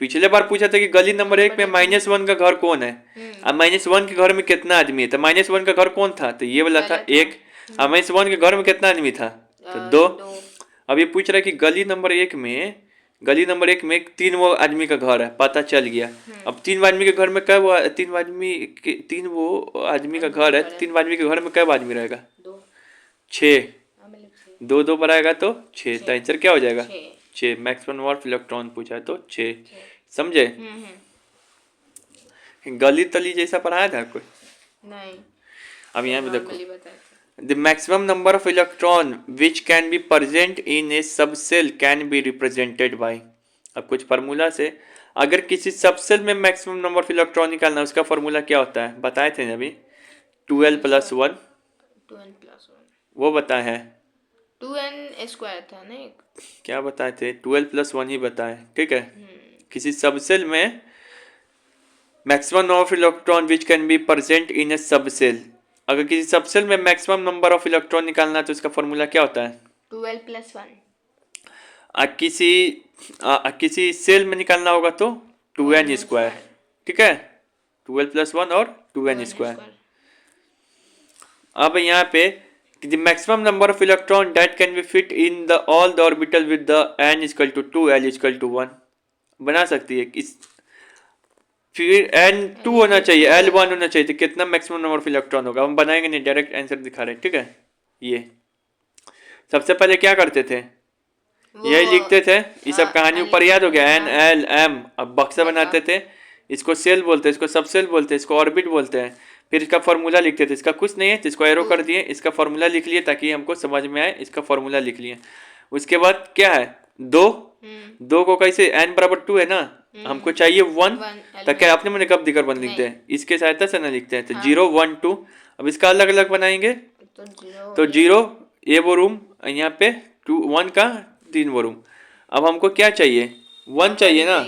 पिछले बार पूछा था कि गली नंबर 1 में -1 का घर कौन है। अब -1 के घर में कितना आदमी है, तो -1 का घर कौन था? तो ये वाला था 1। अब -1 के घर में कितना आदमी था? तो 2। अब ये पूछ रहा है कि गली नंबर 1 में 3 वो आदमी का घर है, पता चल गया। अब 3 आदमी के घर में कब 3 वो आदमी का घर है, 3 आदमी के घर में कब आदमी रहेगा? 6। 2 2 बनाएगा तो 6, तो आंसर क्या हो जाएगा? 6। मैक्सिमम नंबर ऑफ इलेक्ट्रॉन पूछा है तो 6। समझे? गली तली जैसा पढ़ाया था कोई? नहीं। अब यहाँ पे देखो, the maximum number of electron which can be present in A subshell can be represented by. अब कुछ फार्मूला से, अगर किसी सबसेल में मैक्सिमम नंबर ऑफ इलेक्ट्रॉन निकालना, उसका फार्मूला क्या होता है? बताए थे ना अभी, 2l + 1। वो बताए हैं 2n² था ना एक, क्या बताए थे? 2l + 1 ही बताए, ठीक है। किसी सबसेल में maximum number of electron which can be present in A subshell, अगर किसी सबसेल में मैक्सिमम नंबर ऑफ इलेक्ट्रॉन निकालना है तो उसका फॉर्मूला क्या होता है? 2l + 1। किसी सेल में निकालना होगा तो 2n², ठीक है। 2l + 1 और 2n²। अब यहाँ पे the maximum number of electron that can be fit in the all the orbital with the n = 2 l = 1 बना सकती है। इस फिर n2 होना चाहिए, l1 होना चाहिए, तो कितना मैक्सिमम नंबर ऑफ इलेक्ट्रॉन होगा? हम बनाएंगे नहीं, डायरेक्ट आंसर दिखा रहे हैं, ठीक है। ये सबसे पहले क्या करते थे? यही लिखते थे। ये सब कहानी ऊपर याद हो गया, n l m। अब बक्सा बनाते थे, इसको सेल बोलते हैं, इसको सबसेल बोलते हैं, इसको ऑर्बिट बोलते हैं। फिर इसका फॉर्मूला लिखते थे, इसका कुछ नहीं है तो इसको एरो कर दिए, इसका फॉर्मूला लिख लिए ताकि हमको समझ में आए, इसका फॉर्मूला लिख लिए। उसके बाद क्या है, 2, 2 को कैसे, n बराबर 2 है ना, हमको चाहिए 1, तो क्या आपने मैंने कब दिकर बन लिखते हैं, इसके सहायता से ना लिखते हैं, तो 0 1 2। अब इसका अलग अलग बनाएंगे तो 0 ये वो रूम, यहाँ पे 2 1 का 3 वो रूम। अब हमको क्या चाहिए, 1 चाहिए ना,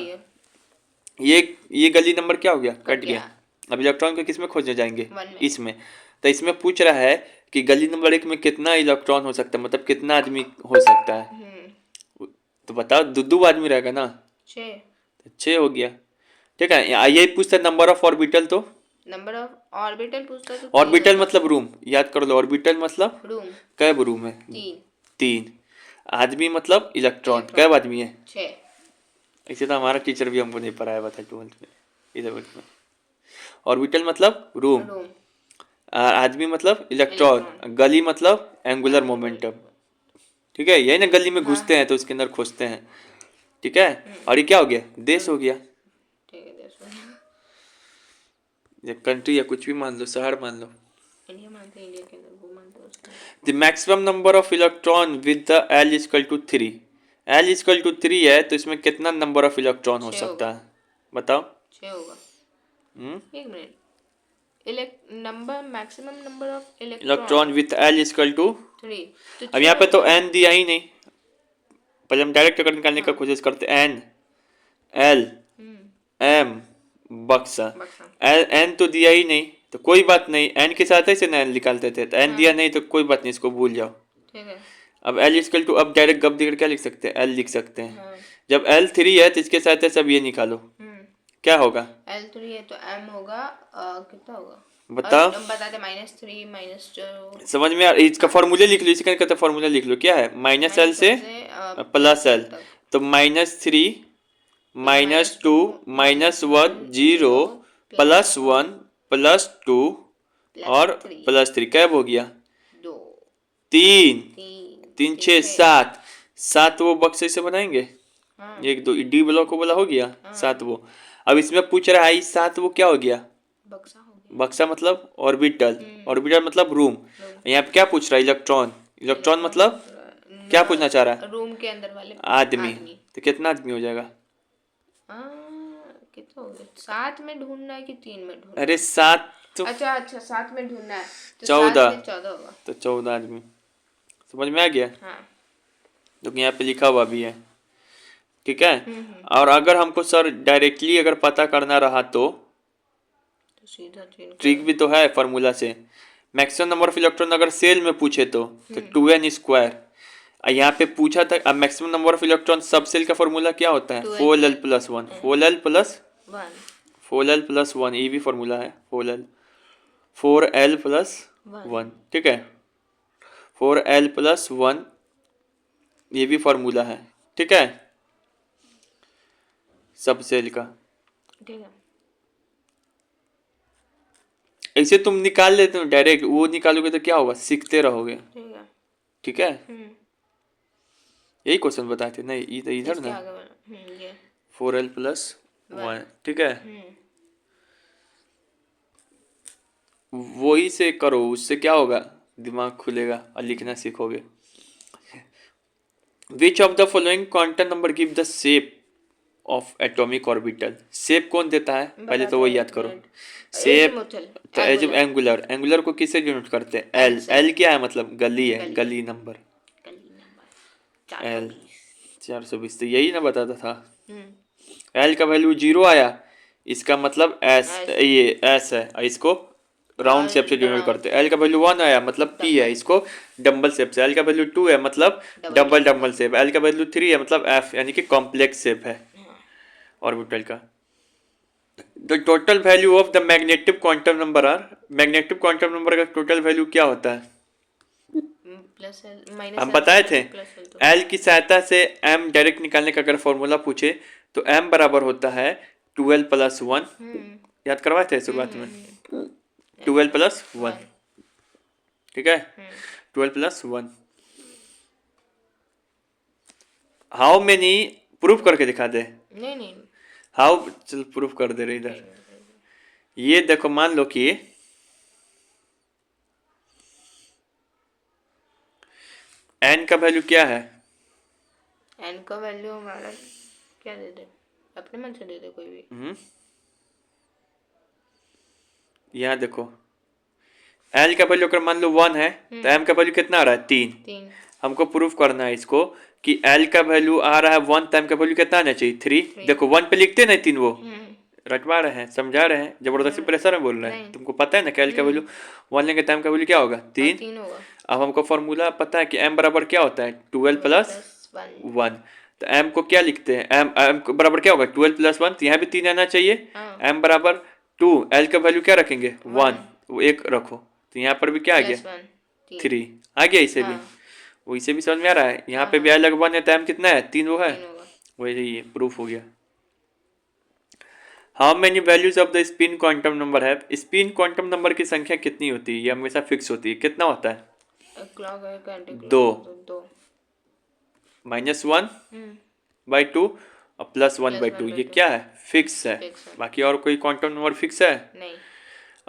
ये गली नंबर क्या हो गया, कट गया। अब इलेक्ट्रॉन को किस में खोजने जाएंगे, इसमें। तो इसमें पूछ रहा है कि गली नंबर 1 में कितना इलेक्ट्रॉन हो सकता है, मतलब कितना आदमी हो सकता है, तो बताओ, दो आदमी रहेगा ना, 6 हो गया। ठीक है, यही पूछता है नंबर ऑफ ऑर्बिटल, तो नंबर ऑफ ऑर्बिटल पूछता तो ऑर्बिटल मतलब रूम, याद कर लो, ऑर्बिटल मतलब रूम, कै रूम है, 3। आदमी मतलब इलेक्ट्रॉन, कै आदमी है, 6। ऐसे तो हमारा टीचर भी हमको नहीं पढ़ाया था 12th में, 11th में। ऑर्बिटल मतलब रूम, आदमी मतलब इलेक्ट्रॉन, गली मतलब एंगुलर मोमेंटम। ठीक है, यही ना गली में घुसते हैं तो उसके अंदर खोजते हैं। ठीक है, और ये क्या हो गया, देश हो गया, कंट्री या कुछ भी मान लो, शहर मान लो। इंडिया मानते हैं, इंडिया के अंदर वो मानते हैं उसको। The maximum number of electron with the L equal to 3, L equal to 3 है तो इसमें कितना नंबर ऑफ इलेक्ट्रॉन हो सकता है, बताओ। 6 होगा। एक minute, number maximum number of electron with L equal to 3। अब यहाँ पे तो n दिया ही नहीं, पहले हम डायरेक्ट अगर निकालने का कोशिश करते, n l m बक्सा, n तो दिया ही नहीं तो कोई बात नहीं, n के साथ ऐसे n निकालते थे, तो n दिया नहीं तो कोई बात नहीं, इसको भूल जाओ। ठीक है, अब L इक्वल टू, अब डायरेक्ट गप देकर क्या लिख सकते हैं, L लिख सकते हैं। जब L 3 है तो इसके साथ सब ये निकालो, क्या होगा, L 3 है तो m होगा, कितना होगा बताओ, बताते, -3 -2। समझ में आ, इसका फॉर्मूले लिख लो, इसका कहते फॉर्मूला लिख लो, क्या है, -L से +L, तो -3 -2 -1 0 +1 +2 और +3, कैब हो गया, 2 3 3 6 7 7 वो बक्से से बनाएंगे, 1 2 डी ब्लॉक को बोला, हो गया 7 वो। अब इसमें पूछ रहा है 7 वो क्या हो गया, बक्सा हो गया। बक्सा मतलब ऑर्बिटल, ऑर्बिटल मतलब रूम। यहाँ पे क्या पूछ रहा है, इलेक्ट्रॉन, इलेक्ट्रॉन मतलब क्या पूछना चाह रहा है, रूम के अंदर वाले आदमी। तो कितना आदमी हो जाएगा, कितना हो गया, 7 में ढूंढना है कि 3 में ढूंढना है? अरे 7 तो, अच्छा 7 में ढूंढना है तो 14 14 होगा, तो 14 आदमी, समझ में आ गया। हाँ, तो यहाँ पे लिखा हुआ भी है। ठीक है, और अगर हमको सर डायरेक्टली अगर पता करना रहा तो सीधा ट्रिक भी तो है फॉर्मूला से। मैक्सिमम नंबर ऑफ इलेक्ट्रॉन अगर सेल में पूछे तो 2n²। यहाँ पे पूछा था, अब मैक्सिमम नंबर ऑफ इलेक्ट्रॉन सब सेल का फॉर्मूला क्या होता है, 4l + 1, 4l + 1, ये भी फॉर्मूला है, 4l + 1। ठीक है, 4l + 1 ये भी फॉर्मूला है। ठीक है, सब सेल का। ठीक है, ऐसे तुम निकाल लेते हो डायरेक्ट, वो निकालोगे तो क्या होगा, सीखते रहोगे। ठीक है, ठीक है, यही क्वेश्चन बताए थे नहीं, इधर ना, ये 4l + 1। ठीक है, वही से करो, उससे क्या होगा, दिमाग खुलेगा और लिखना सीखोगे। Which of the following quantum number give the shape of atomic orbital, shape कौन देता है, पहले तो वही याद करो। शेप तो एज एंगुलर, एंगुलर को किससे डिनोट करते हैं, एल, एल क्या है मतलब गली है, गली नंबर एल 420, तो यही ना बताता था। एल का वैल्यू 0 आया, इसका मतलब एस, ये एस है, इसको राउंड शेप से डिनोट करते हैं। एल का वैल्यू 1 आया मतलब पी है, इसको डम्बल शेप से। एल का वैल्यू 2 है मतलब डबल शेप। एल का वैल्यू 3 है मतलब एफ, यानी कि कॉम्प्लेक्स शेप है ऑर्बिटल का। The total value of the magnetic quantum number are, magnetic quantum number का टोटल वैल्यू क्या होता है, हम बताए थे। एल की सहायता से एम डायरेक्ट निकालने का अगर फॉर्मूला पूछे तो एम बराबर होता है 12 + 1, याद करवाए थे शुरुआत में, 12 + 1। ठीक है, 12 + 1। हाउ मेनी, प्रूफ करके दिखा दे, नहीं हाउ, चल प्रूफ कर दे रहे इधर। ये देखो, मान लो कि एन का वैल्यू क्या है? एन का वैल्यू हमारा क्या दे दे, अपने मन से दे दे कोई भी। यहाँ देखो, एल का वैल्यू अगर मान लो 1 है तो एम का वैल्यू कितना आ रहा है? 3। हमको प्रूफ करना है इसको कि एल का वैल्यू आ रहा है 1 तो एम का वैल्यू कितना आना चाहिए? 3। देखो 1 पे लिखते नहीं 3, वो रटवा रहे हैं, समझा रहे हैं, जबरदस्ती प्रेशर में बोल रहे हैं। तुमको पता है ना कि एल का वैल्यू 1 लेंगे तो एम का वैल्यू क्या होगा? 3 होगा। अब हमको फॉर्मूला पता है कि एम बराबर क्या होता है? 12 प्लस 1। तो एम को क्या लिखते हैं? एम को बराबर क्या होगा? 12 प्लस 1। तो यहाँ भी 3 आना चाहिए। एम बराबर 2, एल का वैल्यू क्या रखेंगे? 1, वो 1 रखो, तो यहाँ पर भी क्या आ गया? 3 आ गया। इसे भी वो इसे भी समझ में आ रहा है। यहाँ पे भी अलग 1 है तो एम कितना है? 3 वो है। वही ये प्रूफ हो गया। How many values of the spin quantum number है? स्पिन क्वांटम नंबर की संख्या कितनी होती है? ये हमेशा फिक्स होती है। कितना होता है? 2 -1 बाई 2 और +1/2। ये क्या है? फिक्स है। बाकी और कोई क्वांटम नंबर फिक्स है? नहीं।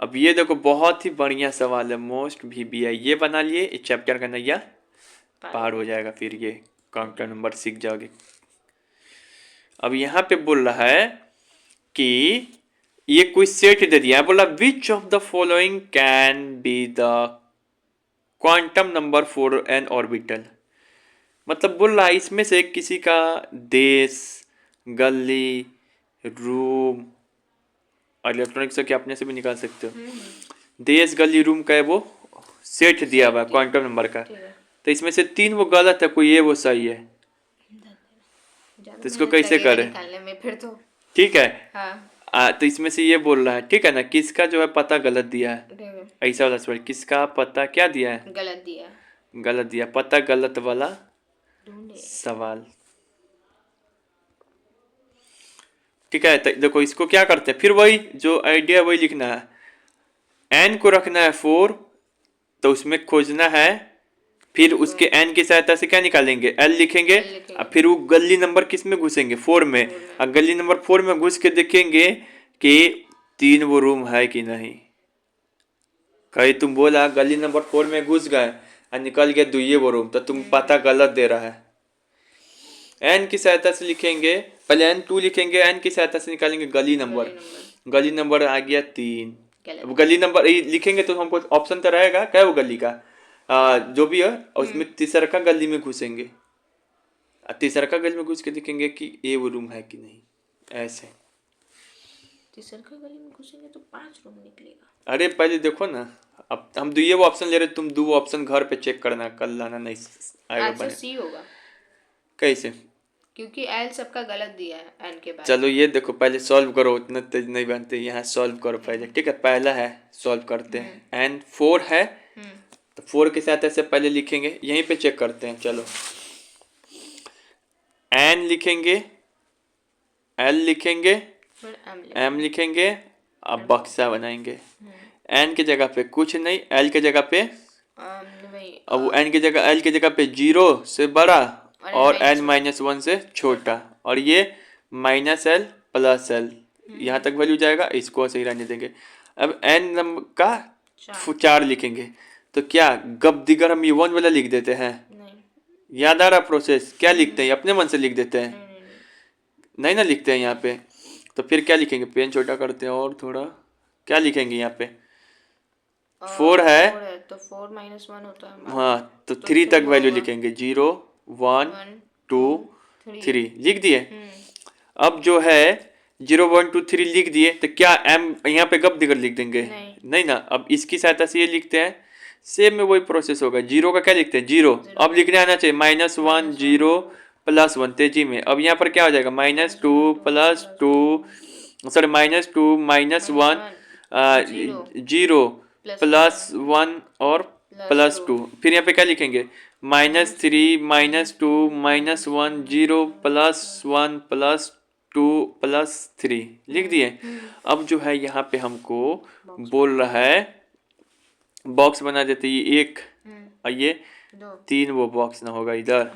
अब ये देखो, बहुत ही बढ़िया सवाल है, मोस्ट VBI। ये बना लिए, इस चैप्टर का नैया पार हो जाएगा, फिर ये क्वांटम नंबर सीख जाओगे। अब यहाँ पे बोल रहा है कि ये कोई सेट दे दिया है, बोला which of the following can be the quantum number for an orbital. मतलब बोल रहा है इसमें से किसी का देश, गली, रूम और इलेक्ट्रॉनिक से क्या अपने से भी निकाल सकते हो। देश, गली, रूम का है वो सेट दिया हुआ क्वांटम नंबर का। तो इसमें से 3 वो गलत है, कोई ये वो सही है। तो इसको कैसे करें? फिर तो ठीक है। हाँ। तो इसमें से ये बोल रहा है, ठीक है ना, किसका जो है पता गलत दिया है। ऐसा वाला सवाल, किसका पता क्या दिया है? गलत दिया। गलत दिया, पता गलत वाला सवाल। ठीक है। तो देखो इसको क्या करते हैं, फिर वही जो आइडिया वही लिखना है। एन को रखना है 4, तो उसमें खोजना है, फिर उसके एन की सहायता से क्या निकालेंगे? एल लिखेंगे। और फिर वो गली नंबर किस में घुसेंगे? 4 में। और गली नंबर 4 में घुस के देखेंगे कि 3 वो रूम है कि नहीं। कहीं तुम बोला गली नंबर 4 में घुस गए और निकल गया 2 वो रूम, तो तुम पता गलत दे रहा है। एन की सहायता से लिखेंगे, पहले N2 लिखेंगे, एन की सहायता से निकालेंगे गली नंबर। गली नंबर आ गया 3। अब गली नंबर लिखेंगे तो हमको ऑप्शन तो रहेगा क्या वो गली का, जो भी है, और उसमें तीसरा का गली में घुसेंगे। तीसरा का गली में घुस के देखेंगे कि ये वो रूम है कि नहीं। ऐसे तीसरा का गली में घुसेंगे तो 5 रूम निकलेगा। अरे पहले देखो ना, अब हम 2 वो ऑप्शन ले रहे, तुम 2 ऑप्शन घर पे चेक करना, कल लाना नहीं आएगा। अच्छा सी होगा। कैसे? क्योंकि एल सबका गलत दिया है एन के बाद। चलो ये देखो, पहले सॉल्व करो, उतना तेज नहीं बनते। यहाँ सॉल्व करो पहले, ठीक है। पहला है, सॉल्व करते हैं। एन 4 है, तो 4 के साथ ऐसे पहले लिखेंगे, यहीं पे चेक करते हैं। चलो एन लिखेंगे, एल लिखेंगे, एम लिखेंगे, अब बक्सा बनाएंगे। एन के जगह पे कुछ नहीं, एल के जगह पे, अब वो एन की जगह, एल की जगह पे 0 से बड़ा और n-1 से छोटा, और ये -l + l, यहाँ तक वैल्यू जाएगा, इसको सही रहने देंगे। अब n नंबर का 4 लिखेंगे, तो क्या गब दिगर हम ये 1 वाला लिख देते हैं? याद आ रहा प्रोसेस? क्या लिखते हैं? अपने मन से लिख देते हैं? नहीं ना लिखते हैं यहाँ पे। तो फिर क्या लिखेंगे? पेन छोटा करते हैं और थोड़ा, क्या लिखेंगे यहाँ पे? 4 है तो 4 - 1 होता है। हाँ, तो 3 तक वैल्यू लिखेंगे। 0 1 2 3 लिख दिए। अब जो है 0 1 2 3 लिख दिए, तो क्या एम यहाँ पे गप दिगर लिख देंगे? नहीं ना। अब इसकी सहायता से ये लिखते हैं, सेम में वही प्रोसेस होगा। 0 का क्या लिखते हैं? 0। अब लिखने आना चाहिए -1 0 +1 तेजी में। अब यहाँ पर क्या हो जाएगा? -2 +2, सॉरी -2 -1 0 +1 और +2। फिर यहाँ पे क्या लिखेंगे? -3 -2 -1 0 +1 +2 +3 लिख दिए। अब जो है यहाँ पे हमको बोल रहा है, बॉक्स बना देते, ये 1 और ये 3 वो बॉक्स ना होगा इधर।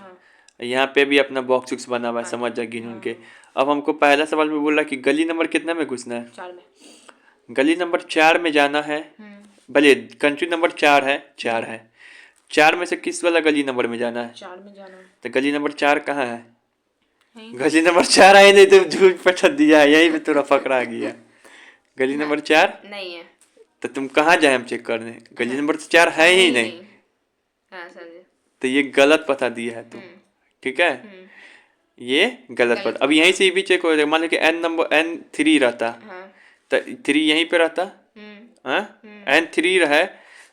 यहाँ पे भी अपना बॉक्स बना हुआ है, समझ जा गिन के। अब हमको पहला सवाल में बोल रहा है कि गली नंबर कितना में घुसना है? 4 में। गली नंबर 4 में जाना है, भले कंट्री नंबर 4 है, 4 है, 4 में से किस वाला गली नंबर में जाना है? 4 में जाना तो गली नंबर 4 कहाँ है? है। गली नंबर 4 आई नहीं, तुम झूठ पटक दिया, यहीं पे थोड़ा फकरा गया। गली नंबर 4 नहीं है। तो तुम कहाँ जाए हम चेक करने? गली नंबर 4 है ही नहीं, हाँ समझे। तो ये गलत पता दिया है तुम, ठीक है, ये गलत पता। अब यहीं से ये भी चेक हो जाएगा। मान लो कि एन नंबर N3 रहता, हाँ। तो 3 यहीं पे रहता, हाँ, N3 रहे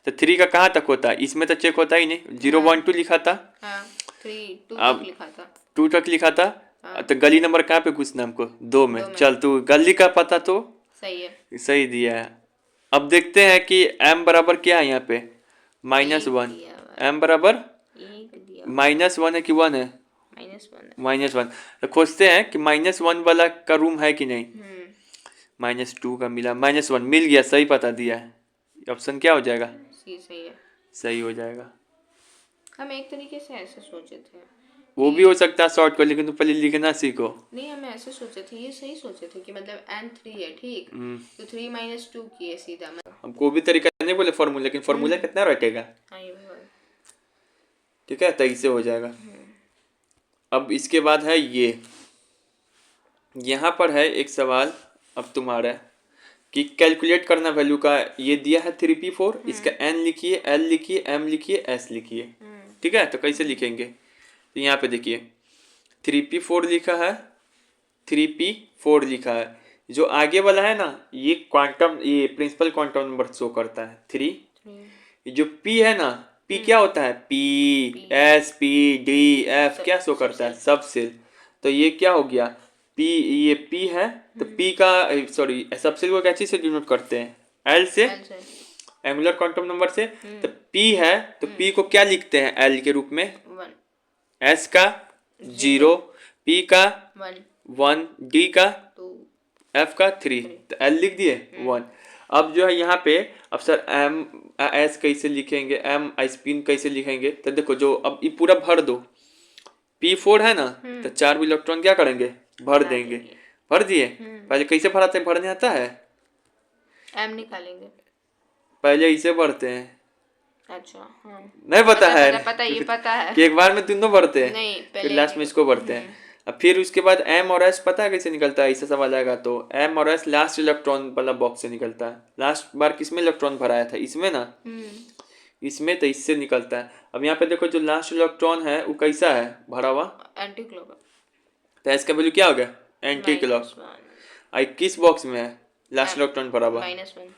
तो 3 का कहाँ तक होता है? इसमें तो चेक होता ही नहीं। 0 1 2 लिखा था, हाँ 3 2 अब तक लिखा था। 2 तक लिखा था, तो गली नंबर कहाँ पे घुसना हमको? 2 में। चल तू गली का पता तो सही है। सही दिया है। अब देखते हैं कि m बराबर क्या है यहाँ पे? -1। m बराबर -1 है कि 1 है? -1। तो खोजते हैं कि -1 वाला का रूम है कि नहीं। -2 का मिला, -1 मिल गया, सही पता दिया है। ऑप्शन क्या हो जाएगा? सही है। सही हो जाएगा। हम एक तरीके से ऐसे सोचे थे, वो भी हो सकता है शॉर्ट कर, लेकिन तुम पहले लिखना सीखो। नहीं हम ऐसे सोचे थे, ये सही सोचे थे कि मतलब N3 है, ठीक, तो 3 - 2 किए सीधा। हमको भी तरीका नहीं बोले फॉर्मूला, लेकिन फॉर्मूला कितना रटेगा? हाँ ये भी बात। ठीक है, 23 से हो जाएगा। अब इसके बाद है ये, यहाँ पर है एक सवाल अब तुम्हारा कि कैलकुलेट करना वैल्यू का। ये दिया है 3p4, इसका n लिखिए, l लिखिए, m लिखिए, s लिखिए। ठीक है, तो कैसे लिखेंगे? तो यहाँ पे देखिए 3p4 लिखा है, 3p4 लिखा है। जो आगे वाला है ना, ये क्वांटम, ये प्रिंसिपल क्वांटम नंबर शो करता है 3। जो p है ना, p क्या होता है? p s p d f क्या शो करता है? सब सेल। तो ये क्या हो गया? p, ये p है, तो p का सॉरी सब सेल को क्या चीज से डिनोट करते हैं? l से, एंगुलर क्वांटम नंबर से। तो p है तो p को क्या लिखते हैं l के रूप में? 1, s का 0, p का 1, d का 2, f का 3, तो l लिख दिए 1। अब जो है यहाँ पे, अब सर m s कैसे लिखेंगे, m स्पिन कैसे लिखेंगे? तो देखो, जो अब ये पूरा भर दो, p4 है ना, तो 4 इलेक्ट्रॉन क्या करेंगे? भर देंगे। भर दिए। पहले कैसे भराते हैं? भरने आता है? m निकालेंगे, पहले इसे भरते हैं। अच्छा हाँ। नहीं पता है? पता ये पता है कि एक बार में तीनों भरते हैं, नहीं, फिर लास्ट में इसको भरते हैं। अब फिर उसके बाद m और s पता है कैसे निकलता है? ऐसा सवाल आएगा तो m और s लास्ट इलेक्ट्रॉन वाला बॉक्स से निकलता है। लास्ट बार किसमें इलेक्ट्रॉन भराया था? इसमें ना, इसमें, तो इससे निकलता है। अब यहाँ पे देखो, जो लास्ट इलेक्ट्रॉन है वो कैसा है? भरा हुआ, एंटी क्लॉक। तो इसका वैल्यू क्या हो गया? Anti clock. आई किस बॉक्स में है लास्ट इलेक्ट्रॉन भरा हुआ? -1।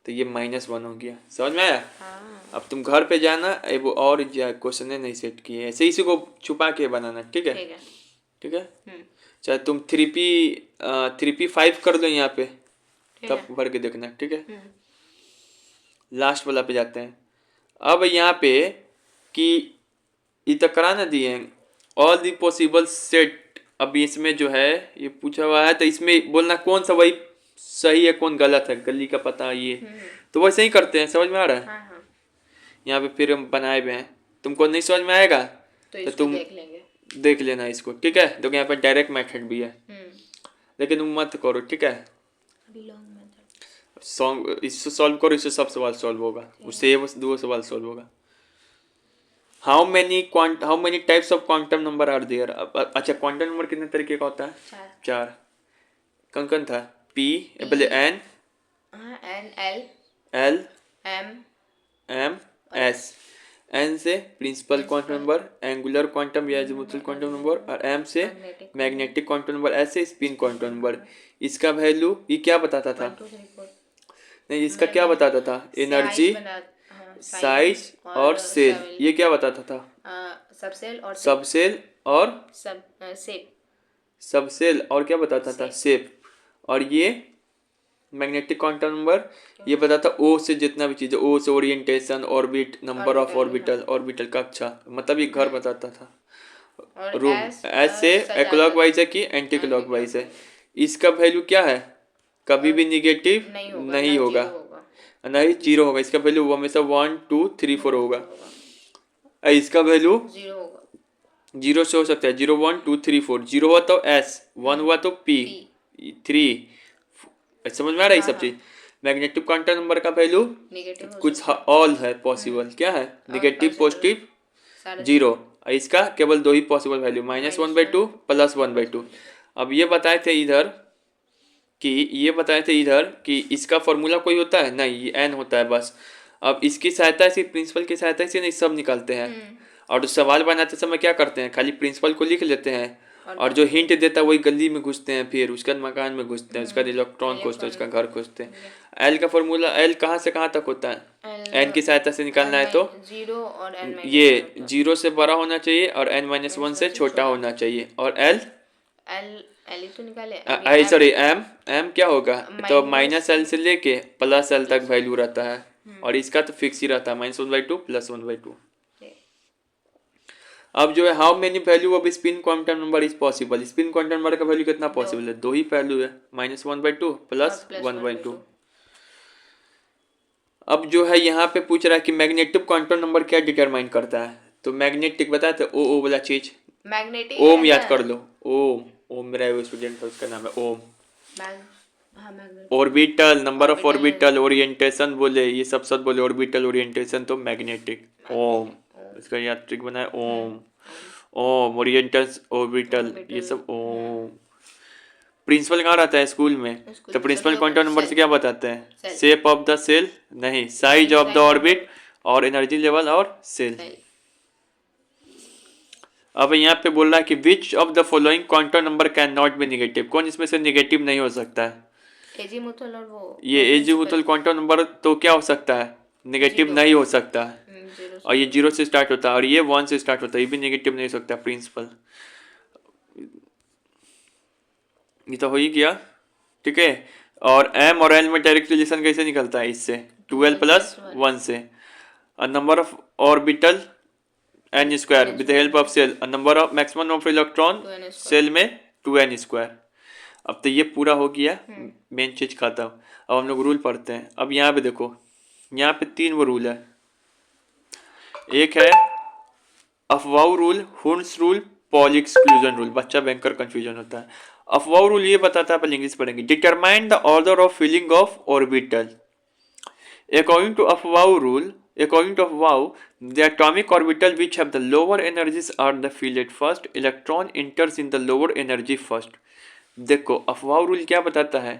तो ये -1 हो गया। समझ में आया? हाँ। अब तुम घर पे जाना, वो और क्वेश्चन नहीं सेट किए, ऐसे इसी को छुपा के बनाना। ठीक है, ठीक है। चाहे तुम 3p5 कर दो यहाँ पे, तब भर के देखना। ठीक है, लास्ट वाला पे जाते हैं। अब यहाँ पे कि ये तो कराना दिए ऑल दी पॉसिबल सेट। अब इसमें जो है ये पूछा हुआ है, तो इसमें बोलना कौन सा वही सही है, कौन गलत है, गली का पता ये। तो वैसे ही करते हैं। समझ में आ रहा है? हाँ। यहाँ पे फिर हम बनाए हुए हैं। तुमको नहीं समझ में आएगा तो तुम देख लेना इसको। ठीक है, तो यहाँ पे डायरेक्ट मेथड भी है, लेकिन तुम मत करो। ठीक है, इससे सॉल्व करो, इससे सब सवाल सॉल्व होगा, उससे ये बस 2 सवाल सॉल्व होगा। How many types of quantum number are there? अच्छा, क्वांटम नंबर कितने तरीके का होता है? 4। कौन था? p, पहले n, l, m, s। n से principal quantum number, angular quantum या एजीमुथल क्वांटम नंबर, और m से मैग्नेटिक क्वांटम नंबर, s से स्पिन क्वांटम नंबर। इसका वैल्यू ये क्या बताता था? नहीं, इसका क्या बताता था? एनर्जी, साइज और सेल। ये क्या बताता था? सबसेल और सबसेल और क्या बताता था? शेप। और ये मैग्नेटिक क्वांटम नंबर ये बताता ओ से जितना भी चीज है, ओ से orientation, orbit, number of orbital कक्षा, मतलब ये घर बताता था। रूम। एस से क्लॉकवाइज है कि एंटी क्लॉकवाइज है। इसका वैल्यू क्या है? कभी भी निगेटिव नहीं होगा, नहीं 0 होगा। इसका वैल्यू हमेशा 1 2 3 4 होगा। इसका वैल्यू 0 से हो सकता है, 0 1 2 3 4। 0 हुआ तो S, 1 हुआ तो P, 3। समझ में आ रहा है सब चीज? मैग्नेटिक क्वांटम नंबर का वैल्यू नेगेटिव हो कुछ ऑल है पॉसिबल, क्या है नेगेटिव, पॉजिटिव, सारे जीरो। इसका केवल दो ही पॉसिबल वैल्यू, -1/2 +1/2। अब ये बताए थे इधर कि इसका फॉर्मूला कोई होता है नहीं, ये n होता है बस। अब इसकी सहायता से, प्रिंसिपल की सहायता से नहीं सब निकालते हैं। और सवाल बनाते समय क्या करते हैं, खाली प्रिंसिपल को लिख लेते हैं और जो हिंट देता है वही गली में घुसते हैं, फिर उसका मकान में घुसते हैं, उसका इलेक्ट्रॉन खोजते हैं, उसका घर खोजते हैं। एल का फॉर्मूला, एल कहाँ से कहाँ तक होता है, एन की सहायता से निकालना है तो 0 और n ये 0 से बड़ा होना चाहिए और n-1 से छोटा होना चाहिए। और एल एल ही तो निकाले सॉरी एम क्या होगा, तो -l से लेके +l तक वैल्यू रहता है और इसका तो फिक्स ही रहता है -1/2 +1/2। अब जो है how many value off spin quantum number is possible, spin quantum number का वैल्यू कितना पॉसिबल है, दो ही वैल्यू है, -1/2 +1/2। अब जो है यहाँ पे पूछ रहा है कि मैग्नेटिक क्वांटम नंबर क्या डिटरमाइन करता है, तो मैग्नेटिक बताया था ओ वाला चीज, मैग्नेटिक ओम याद कर लो, ओम मेरा वो स्टूडेंट था उसका नाम है ओम। Orbital, number of orbital, orientation बोले, ये सब सब बोले, ऑर्बिटल ओरिएंटेशन तो मैग्नेटिक, ओम इसका याद ट्रिक बनाए, ओम ओरिएंटेशन ऑर्बिटल ये सब ओम। प्रिंसिपल कहाँ रहता है स्कूल में, तो प्रिंसिपल क्वांटम नंबर से क्या बताते हैं, शेप ऑफ द सेल नहीं, साइज ऑफ द ऑर्बिट और एनर्जी लेवल और सेल। अब यहाँ पे बोल रहा है कि which of the following quantum number can not be negative, कौन इसमें से नेगेटिव नहीं हो सकता है, एजीमुथल और वो ये एजीमुथल क्वांटम नंबर तो क्या हो सकता है, नेगेटिव नहीं हो सकता है। और ये 0 से स्टार्ट होता है और ये 1 से स्टार्ट होता है, ये भी नेगेटिव नहीं हो सकता प्रिंसिपल। ये तो हो ही गया, ठीक है। और m और l में डायरेक्ट रिलेशन कैसे निकलता है, इससे 2l + 1 से। Number of orbital n² with the help of shell, number of maximum of electron shell में 2n²। अब तो ये पूरा हो गया, मेन चीज खत्म। अब हम लोग रूल पढ़ते हैं। अब यहाँ पे देखो, यहाँ पे 3 वो रूल है, एक है Aufbau rule, Hund's rule, Pauli exclusion rule. बच्चा बैंकर कंफ्यूजन होता है। अफवाउ रूल ये बताता है, पहले इंग्लिश पढ़ेंगे, determine the order of filling of orbital. According to Afbau rule, according to Afbau, the atomic orbital which have the lower energies are the filled first. Electron enters in the lower energy first. देखो अफवाह rule क्या बताता है,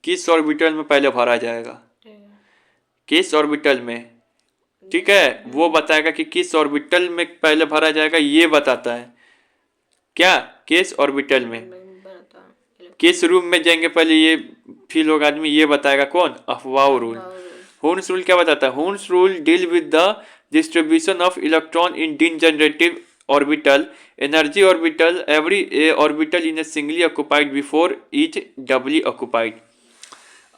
किस orbital में पहले भरा जाएगा, किस ऑर्बिटल में, ठीक है, वो बताएगा कि किस ऑर्बिटल में पहले भरा जाएगा, ये बताता है क्या, किस ऑर्बिटल में, किस रूम में जाएंगे पहले ये फील होगा आदमी, ये बताएगा कौन, अफवाह रूल। हुन्स रूल क्या बताता है, Hund's rule deal with the distribution of electron in degenerative orbital, energy orbital, every orbital in a singly occupied before each doubly occupied.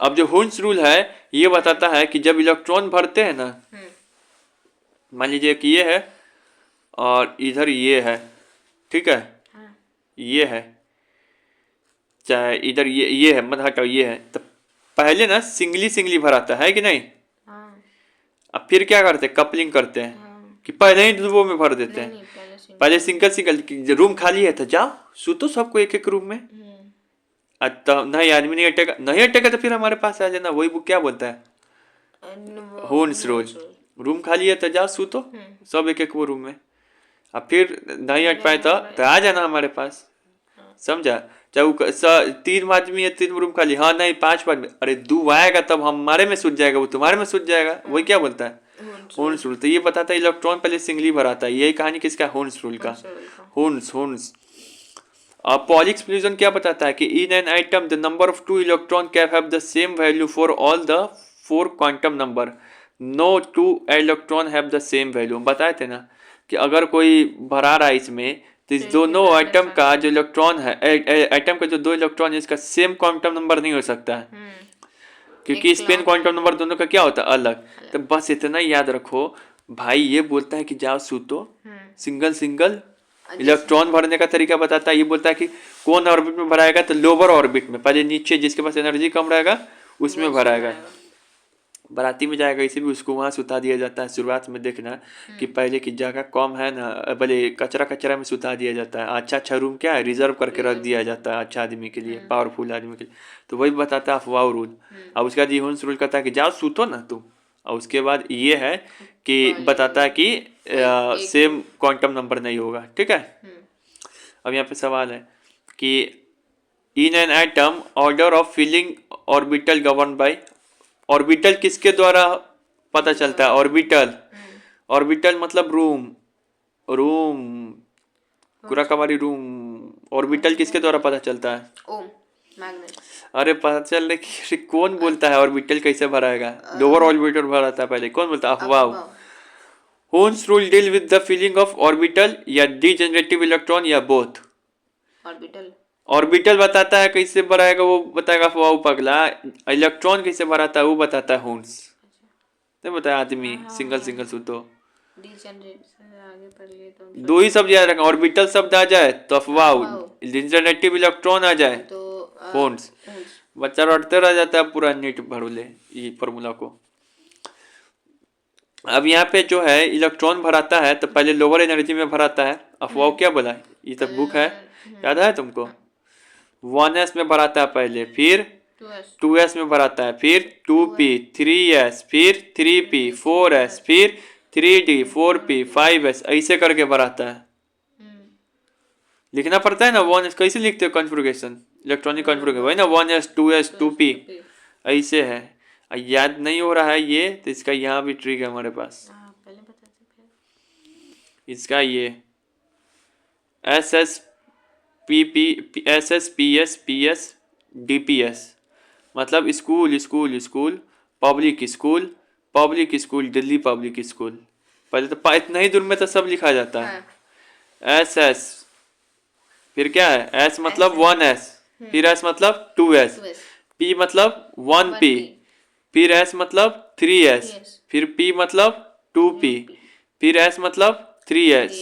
अब जो हुन्स रूल है ये बताता है कि जब इलेक्ट्रॉन भरते हैं ना, मान लीजिए कि ये है और इधर ये है, ठीक है, ये है, चाहे इधर ये है, मत हटाओ, ये है, तो पहले ना सिंगली भराता है कि नहीं, अब फिर क्या करते हैं, कपलिंग करते हैं कि पहले ही वो में भर देते हैं, पहले सिंगल रूम खाली है तो जाओ सुतो सबको एक एक रूम में। तो नहीं आदमी नहीं अटेगा तो फिर हमारे पास आ जाना, वही बुक क्या बोलता है, हुन्स रूल, रूम खाली है तो जाओ सुतो सब एक एक वो रूम में, अब फिर नहीं हट पाए तो आ जाना हमारे पास, समझा। चाहे 3 आदमी है, 3 रूम खाली, हाँ नहीं 5 आदमी, अरे 2 आएगा तब हमारे में सूझ जाएगा, वो तुम्हारे में सूझ जाएगा, वही क्या बोलता है, हुन्स रूल। तो ये बताता है इलेक्ट्रॉन पहले सिंगली भराता है, यही कहानी किसका, हुन्स रूल का, हुन्स। अब पॉली एक्सक्लूजन क्या बताता है कि in an atom the number of 2 electron can have the same value for all the 4 quantum number, no 2 electron have the same value. बताए थे ना कि अगर कोई भरा रहा है इसमें, तो इस दोनों आइटम का जो इलेक्ट्रॉन है, आइटम का जो 2 इलेक्ट्रॉन है, इसका सेम क्वांटम नंबर नहीं हो सकता है, क्योंकि स्पिन क्वांटम नंबर दोनों का क्या होता है, अलग। तो बस इतना याद रखो भाई, ये बोलता है कि जाओ सूतो, सिंगल इलेक्ट्रॉन भरने का तरीका बताता है, ये बोलता है कि कौन ऑर्बिट में भराएगा, तो लोअर ऑर्बिट में, पहले नीचे जिसके पास एनर्जी कम रहेगा उसमें भराएगा। बाराती में जाएगा इसे भी उसको वहाँ सुता दिया जाता है। शुरुआत में देखना कि पहले की जगह कम है ना, भले कचरा कचरा में सुता दिया जाता है। अच्छा अच्छा रूम क्या है, रिजर्व करके रख दिया जाता है अच्छा आदमी के लिए, पावरफुल आदमी के लिए। तो वही बताता है अफवाह रूल। अब उसके बाद यून्स रूल कहता है कि जाओ सूतो ना तुम। और उसके बाद ये है कि बताता है कि सेम क्वांटम नंबर नहीं होगा। ठीक है। अब यहाँ पे सवाल है कि in an atom order of filling orbital govern by. Orbital किसके द्वारा पता चलता है? ऑर्बिटल, ऑर्बिटल मतलब रूम, रूम कुरा कबारी रूम। ऑर्बिटल किसके द्वारा पता चलता है? ओम मैग्नेट। अरे पता चल रहा कि कौन बोलता है ऑर्बिटल कैसे भराएगा? लोअर ऑर्बिटल भरा था पहले, कौन बोलता है? Aufbau. Hund's rule deal with the filling of orbital या डीजेनरेटिव इलेक्ट्रॉन या बोथ? ऑर्बिटल। ऑर्बिटल बताता है कैसे भराएगा, वो बताएगा अफवाह पगला। इलेक्ट्रॉन कैसे भराता है वो बताता है होन्स। नहीं बताया आदमी सिंगल सिंगल सूतो। डीजेनरेशन आगे पढ़ लिए तो दो ही शब्द याद रखना, ऑर्बिटल शब्द आ जाए तो अफवाह, डीजेनरेटिव इलेक्ट्रॉन आ जाए तो होन्स। बच्चा रटते रह जाता है पूरा नीट भर ले ये फॉर्मूला को। अब यहाँ पे जो है इलेक्ट्रॉन भराता है तो पहले लोअर एनर्जी में भराता है। अफवाह क्या बोला? ये तो बुक है, याद है तुमको? 1s में भराता है पहले, फिर 2s में भराता है, फिर 2p, 3s, फिर 3p, 4s, फिर 3d, 4p, 5s, ऐसे करके भराता है। लिखना पड़ता है ना 1s। कैसे लिखते हो कॉन्फ़िगरेशन? इलेक्ट्रॉनिक कॉन्फ़िगरेशन वही ना, 1s 2s 2p, ऐसे है। याद नहीं हो रहा है ये तो इसका यहाँ भी ट्रिक है हमारे पास। इसका ये एस पी एस DPS मतलब school school school, public school, public school, Delhi public school. पहले तो इतना ही दूर में तो सब लिखा जाता है। SS, फिर क्या है? S मतलब 1s, फिर S मतलब 2s, P मतलब 1p, फिर S मतलब 3s, फिर P मतलब 2p, फिर S मतलब 3s,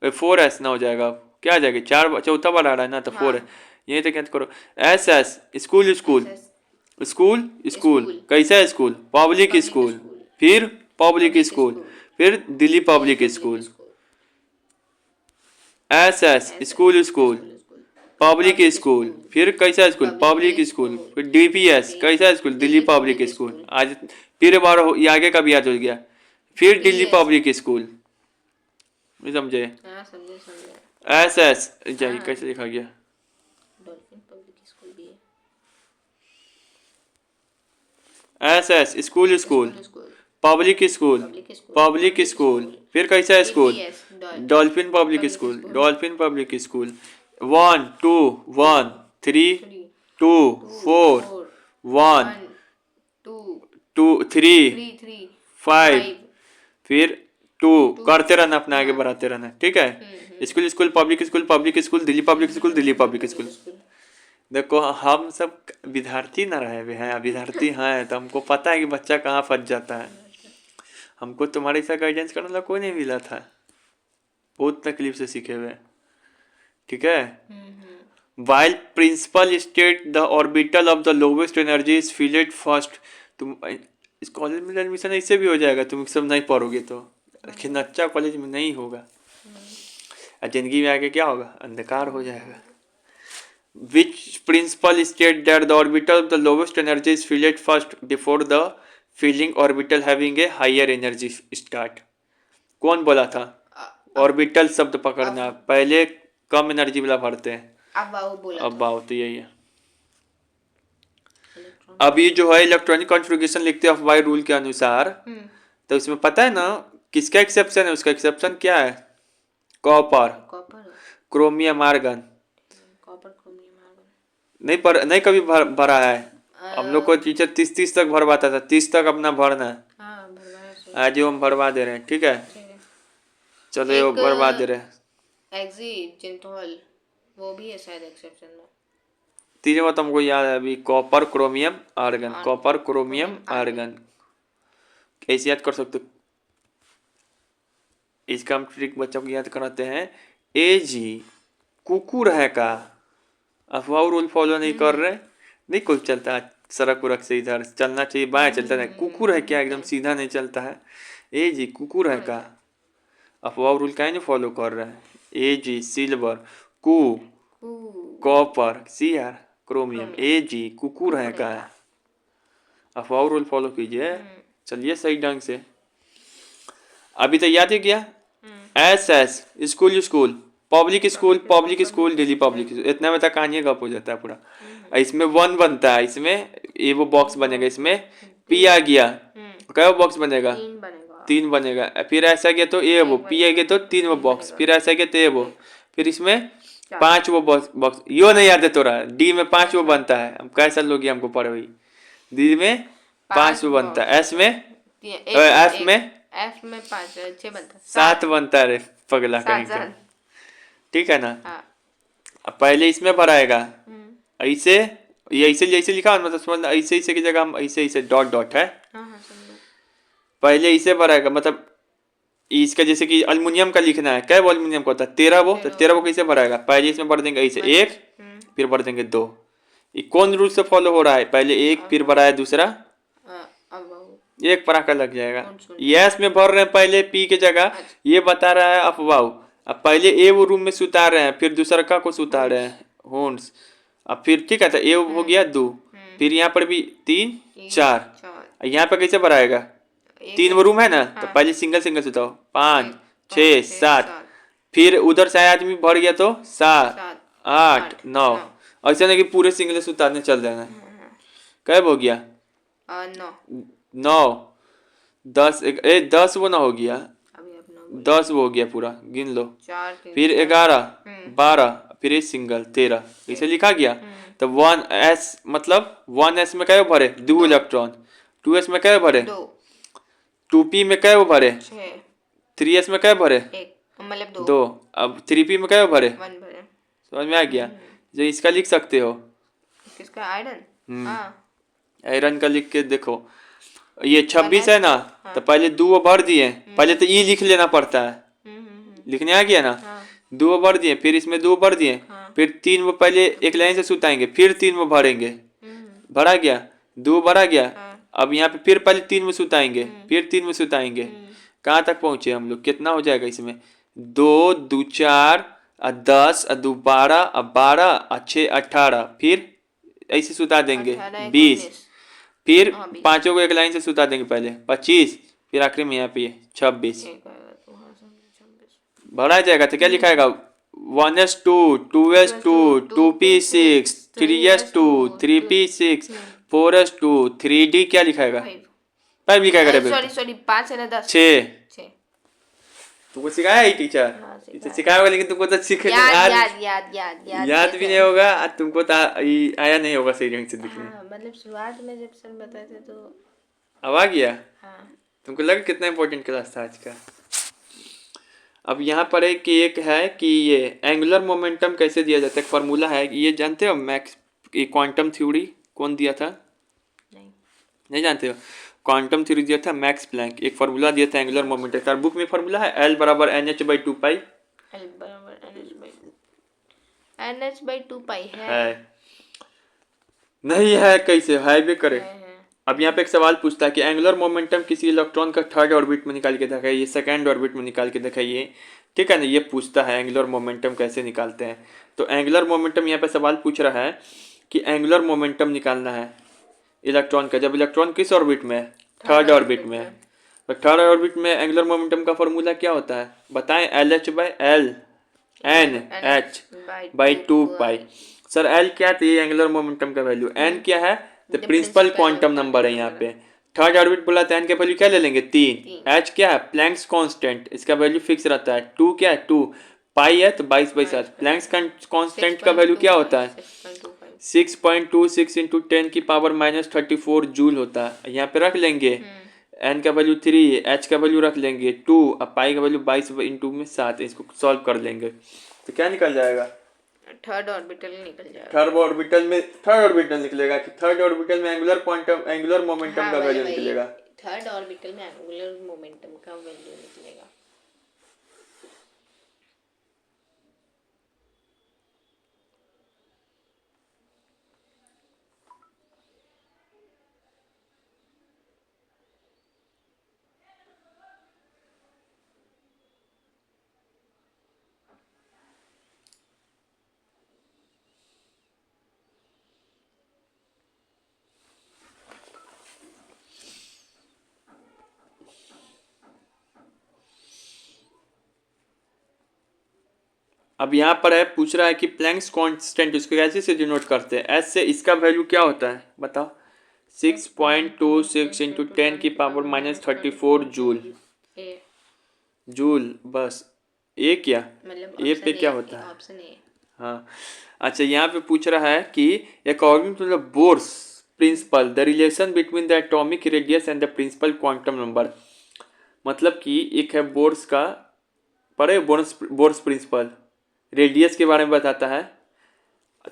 4s ना हो जाएगा, क्या आ जाएगा? चार, चौथा बार आ रहा है ना तो 4 है। यही तो क्या करो, SS school school school school, कैसा है स्कूल? पब्लिक स्कूल, फिर पब्लिक स्कूल, फिर Delhi public school. SS school school, public school, फिर कैसा स्कूल? पब्लिक स्कूल, फिर DPS कैसा स्कूल? Delhi public school. आज फिर बार ये आगे का भी याद हो गया, फिर दिल्ली पब्लिक स्कूल। नहीं समझे? SS जाइए कैसे लिखा गया? डॉल्फिन पब्लिक स्कूल भी है। SS school school, public school, public school, फिर कैसा school? Dolphin public school, dolphin public school. 1 2 1 3 2 4 1 2 3 5, फिर 2 करते रहना, अपना आगे बढ़ाते रहना। ठीक है। School school, public school, public school, Delhi public school, Delhi public school. देखो हम सब विद्यार्थी ना रहे हुए हैं, विद्यार्थी हैं तो हमको पता है कि बच्चा कहाँ फंस जाता है। हमको तुम्हारे साथ गाइडेंस करने वाला कोई नहीं मिला था, बहुत तकलीफ से सीखे हुए। ठीक है। While principal state the orbital of the lowest energy is filled first। तुम इस कॉलेज में एडमिशन इससे भी हो जाएगा, तुम सब नहीं पढ़ोगे तो, लेकिन अच्छा कॉलेज में नहीं होगा। जिंदगी में आगे क्या होगा? अंधकार हो जाएगा। Which principal state that the orbital of the lowest energy is filled first before the filling orbital having a higher energy start? कौन बोला था? ऑर्बिटल शब्द पकड़ना, पहले कम एनर्जी वाला भरते हैं। अब आओ तो यही है। अब ये जो है इलेक्ट्रॉनिक कॉन्फ़िगरेशन लिखते हैं अफवाह रूल के अनुसार, तो उसमें पता है ना किसका एक्सेप्शन है? उसका एक्सेप्शन क्या है? Copper, chromium, argon. नहीं कभी भरा है। हम लोग को टीचर 30 तक भरवाता था, 30 तक अपना भरना है। आज हम भरवा दे रहे हैं। ठीक है, चलो भरवा दे रहे हैं। वो भी है शायद एक्सेप्शन में। तीनों बात हमको याद है अभी, copper, chromium, argon. Copper, chromium, argon कैसे याद कर सकते? इसका हम ट्रिक बच्चों को याद कराते हैं। AG कुकुर है का? अफवाह रूल फॉलो नहीं कर रहे, नहीं कोई चलता। सड़क उड़क से इधर चलना चाहिए, बाएं चलता है। कुकुर है क्या, एकदम सीधा नहीं चलता है। ए जी कुकुर है का, अफवाह रूल का नहीं फॉलो कर रहा है। ए जी सिल्वर, कू कू कॉपर, सी यार क्रोमियम। क्रोमियम। ए जी कुकुर है का, अफवाह रूल फॉलो कीजिए। चलिए सही ढंग से। अभी तो याद ही किया। S S school school, public school public school Delhi public school, इतना में तक कहानी गप हो जाता है पूरा। इसमें वन बनता है, इसमें ये वो बॉक्स बनेगा, इसमें पी आ गया, क्या बॉक्स बनेगा, 3 बनेगा। 3 बनेगा। फिर ऐसा गया तो ए वो, पी आ गया तो 3 वो बॉक्स, फिर ऐसा गया तो ए वो, फिर इसमें 5 वो बॉक्स। यो नहीं याद है तोरा, डी में 5 वो बनता है। हम कैसा लोग ये हमको पढ़े हुई। डी में 5 वो बनता है, एस में एफ में एफ में 5 6 बनता है, 7 बनता है रे पगला कहीं का। ठीक है ना। हाँ। अब पहले इसमें भराएगा ऐसे, ये ऐसे जैसे लिखा है मतलब समझना, ऐसे ऐसे की जगह हम ऐसे ऐसे डॉट डॉट है। समझो। पहले इसे भराएगा, मतलब इसका जैसे कि अल्युमिनियम का लिखना है, क्या वो अल्युमिनियम का होता है 13 वो, तो 13 वो कैसे भराएगा, पहले इसमें भर देंगे ऐसे 1, फिर भर देंगे 2। ये कौन रूल से फॉलो हो रहा है, पहले 1 फिर भराया दूसरा, अब एक पराका लग जाएगा। यस में भर रहे हैं पहले पी के जगह, ये बता रहा है अफवाह। अब पहले ए वो रूम में सुता रहे हैं, फिर दूसरा का को सुता रहे हैं होन्स। अब फिर ठीक है, तो ए हो गया 2, फिर यहाँ पर भी 3 4, यहाँ पे कैसे भराएगा, 3 वो रूम है ना, तो पहले सिंगल सिंगल सुताओ 5 6 7, फिर उधर से आदमी भर गया तो 7 8 9, ऐसा नहीं कि पूरे सिंगल सुताने चल जाना। कब हो गया 9 10 10 वो ना हो गया, 10 वो हो गया पूरा, गिन लो। फिर 11 12, फिर एक सिंगल 13, इसे लिखा गया। तो 1s मतलब 1s में क्या भरे 2 इलेक्ट्रॉन, 2s में क्या भरे 2p में क्या भरे 3s में क्या भरे मतलब 2, अब 3p में क्या भरे, समझ में आ गया। जो इसका लिख सकते हो, किसका, आयरन। आयरन का लिख के देखो, ये 26 है ना, तो पहले 2 भर दिए, पहले तो ई लिख लेना पड़ता है, लिखने आ गया ना। 2 भर दिए, फिर इसमें 2 भर दिए, फिर 3 वो पहले एक लाइन से सुताएंगे, फिर 3 वो भरेंगे, भरा गया 2 भरा गया। अब यहाँ पे फिर पहले 3 में सुताएंगे, फिर 3 में सुताएंगे। कहाँ तक पहुंचे हम लोग, कितना हो जाएगा इसमें, 2 2 4 10 2 12 12 6 18, फिर ऐसे सुता देंगे 20, फिर 5 को एक लाइन से सुता देंगे पहले 25, फिर आखिरी में यहाँ पे 26 भरा जाएगा। तो क्या लिखाएगा 1s2 2s2 2p6 3s2 3p6 4s2 3d, क्या लिखाएगा 5 लिखाएगा रे बेटा। सॉरी 5 है ना 10 6 तुमको सिखाया ही टीचर, टीचर सिखाया होगा, लेकिन तुमको तो सीख याद भी नहीं होगा, तुमको तो आया नहीं होगा सही ढंग से दिखने। मतलब शुरुआत में जब सर बताए थे तो अब आ गया। हाँ। तुमको लगा कितना इंपॉर्टेंट क्लास था आज का। अब यहाँ पर एक है कि ये एंगुलर मोमेंटम कैसे दिया जाता है, फार्मूला है, ये जानते हो मैक्स, ये क्वांटम थ्योरी कौन दिया था, नहीं जानते हो। क्वांटम थ्योरी दिया था मैक्स प्लैंक, एक फार्मूला दिया था एंगुलर मोमेंटम, तार बुक में फार्मूला है L बराबर NH/2 पाई, L बराबर NH/2 पाई है नहीं है, कैसे है भी करे। अब यहाँ पे एक सवाल पूछता है कि एंगुलर मोमेंटम किसी इलेक्ट्रॉन का थर्ड ऑर्बिट में निकाल के दिखाइए, सेकंड ऑर्बिट में निकाल के दिखाइए, ठीक है ना। ये पूछता है एंगुलर मोमेंटम कैसे निकालते हैं। तो एंगुलर मोमेंटम यहाँ पे सवाल पूछ रहा है कि एंगुलर मोमेंटम निकालना है इलेक्ट्रॉन का, जब इलेक्ट्रॉन किस ऑर्बिट में, थर्ड ऑर्बिट में। तो थर्ड ऑर्बिट में एंगुलर मोमेंटम का फॉर्मूला क्या होता है बताएं, LH/L NH/2 पाई। सर L क्या है, ये एंगुलर मोमेंटम का वैल्यू, N क्या है, तो प्रिंसिपल क्वांटम नंबर है यहाँ पे। थर्ड ऑर्बिट बोला तो N का वैल्यू क्या ले लेंगे 3, H क्या है प्लैंक्स कांस्टेंट, इसका वैल्यू फिक्स रहता है, 2 क्या है 2, पाई है तो 22/7, प्लैंक्स कांस्टेंट का वैल्यू क्या होता है 6.26 इंटू 10 की पावर -34 जूल होता है। यहाँ पे रख लेंगे N का वैल्यू 3, H का वैल्यू रख लेंगे 2, अब पाई का वैल्यू 22 इंटू में 7, इसको सॉल्व कर लेंगे तो क्या निकल जाएगा, थर्ड ऑर्बिटल निकल जाएगा। थर्ड ऑर्बिटल निकलेगा कि थर्ड ऑर्बिटल में एंगुलर मोमेंटम का वैल्यू निकलेगा, थर्ड ऑर्बिटल में एंगुलर मोमेंटम का वैल्यू निकलेगा। अब यहाँ पर है पूछ रहा है कि प्लैंक्स कांस्टेंट उसको कैसे से डिनोट करते हैं, एस से। इसका वैल्यू क्या होता है बताओ, 6.26 इंटू 10 की पावर -34 जूल। ए जूल बस। ए क्या, मतलब ए पे क्या होता है? Option A. हाँ अच्छा, यहाँ पे पूछ रहा है कि according to the Bohr's principle the relation between the atomic radius and the principal quantum number. मतलब कि एक है बोर्स का, पढ़े बोर्स प्रिंसिपल, रेडियस के बारे में बताता है।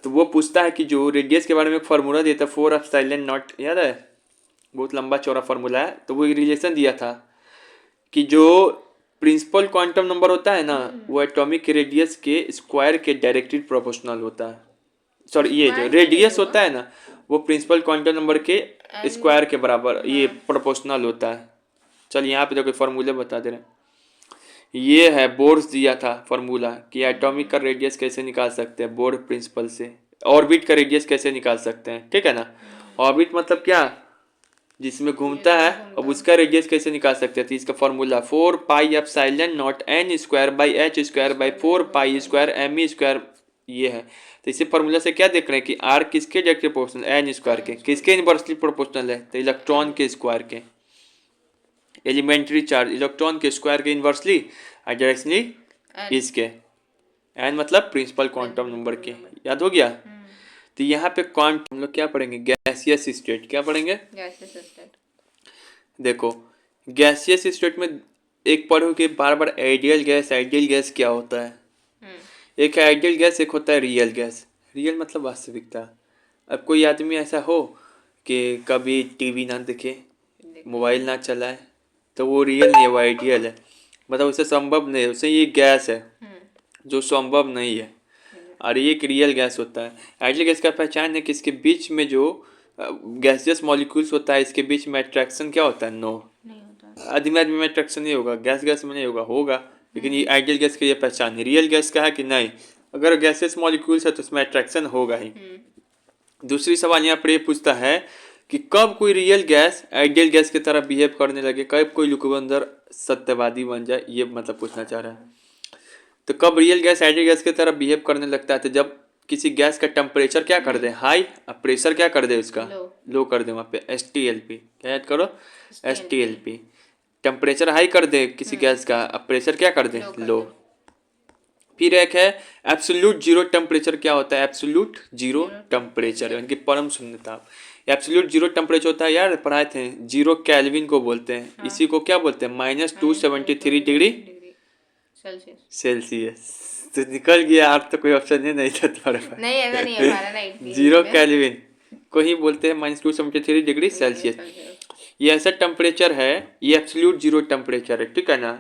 तो वो पूछता है कि जो रेडियस के बारे में एक फार्मूला देता है 4 एप्सिलॉन नॉट, याद है, बहुत लंबा चौड़ा फार्मूला है। तो वो एक रिलेशन दिया था कि जो प्रिंसिपल क्वांटम नंबर होता है ना वो एटॉमिक रेडियस के स्क्वायर के डायरेक्टली प्रोपोर्शनल होता है। सॉरी, ये जो रेडियस होता है ना वो प्रिंसिपल क्वांटम नंबर के स्क्वायर के बराबर ये प्रोपोर्शनल होता है। चल यहाँ पे देखो फार्मूले बता दे रहे हैं। ये है बोर्स दिया था फार्मूला कि एटॉमिक का रेडियस कैसे निकाल सकते हैं बोर प्रिंसिपल से, ऑर्बिट का रेडियस कैसे निकाल सकते हैं, ठीक है ना। ऑर्बिट मतलब क्या, जिसमें घूमता है, अब उसका रेडियस कैसे निकाल सकते हैं। तो इसका formula 4 pi epsilon naught n square by h square by 4 pi square m e square, ये है। तो इसी फॉर्मूला से क्या देख रहे हैं कि आर किसके डायरेक्टली प्रोपोर्शनल, एन स्क्वायर के, किसके इनवर्सली प्रोपोर्शनल है, तो इलेक्ट्रॉन के स्क्वायर के। एलिमेंट्री चार्ज इलेक्ट्रॉन के स्क्वायर के इनवर्सली और डायरेक्शनली इसके, एन मतलब प्रिंसिपल क्वांटम नंबर के। याद हो गया। तो यहाँ पे क्वांट हम लोग क्या पढ़ेंगे, गैसियस स्टेट। क्या पढ़ेंगे, गैसियस स्टेट। देखो गैसियस स्टेट में एक पढ़ो कि बार बार आइडियल गैस, आइडियल गैस क्या होता है। एक है आइडियल गैस, एक होता है रियल गैस। रियल मतलब वास्तविकता। अब कोई आदमी ऐसा हो कि कभी टीवी ना देखे, मोबाइल ना चलाए, तो वो रियल नहीं है, वो आइडियल है। मतलब उसे संभव नहीं है, उसे ये गैस है जो संभव नहीं है। और ये एक रियल गैस होता है। आइडियल गैस का पहचान है कि इसके बीच में जो गैसियस मॉलिक्यूल्स होता है इसके बीच में अट्रैक्शन क्या होता है, नो। आदमी आदमी में अट्रैक्शन नहीं होगा, गैस गैस में नहीं होगा, होगा। लेकिन ये आइडियल गैस की ये पहचान है। रियल गैस का है कि नहीं, अगर गैसियस मॉलिक्यूल्स है तो उसमें अट्रैक्शन होगा ही। दूसरी सवाल यहाँ पर ये पूछता है कि कब कोई रियल गैस आइडियल गैस की तरह बिहेव करने लगे, कब कोई लुकबंदर सत्यवादी बन जाए, ये मतलब पूछना चाह रहा है। तो कब रियल गैस आइडियल गैस की तरह बिहेव करने लगता है, तो जब किसी गैस का टेम्परेचर क्या कर दे हाई, और प्रेशर क्या कर दे उसका लो कर दे। वहाँ पे STLP, क्या याद करो, STLP। टेम्परेचर हाई कर दे किसी गैस का, अब प्रेशर क्या कर दे लो। फिर एक है एब्सोल्यूट जीरो टेम्परेचर। क्या होता है एब्सोल्यूट जीरो टेम्परेचर, यानी कि परम शून्यता। एब्सोल्यूट जीरो टेम्परेचर होता है, यार पढ़ाए थे, जीरो केल्विन को बोलते हैं। इसी को क्या बोलते हैं, -273 डिग्री सेल्सियस। तो निकल गया, आप तो कोई ऑप्शन ही नहीं था तुम्हारे पास। नहीं ऐसा नहीं है, फारेनहाइट भी जीरो केल्विन को ही बोलते हैं -273 डिग्री सेल्सियस। ये ऐसा टेम्परेचर है, ये एब्सोल्यूट जीरो टेम्परेचर है, ठीक है ना,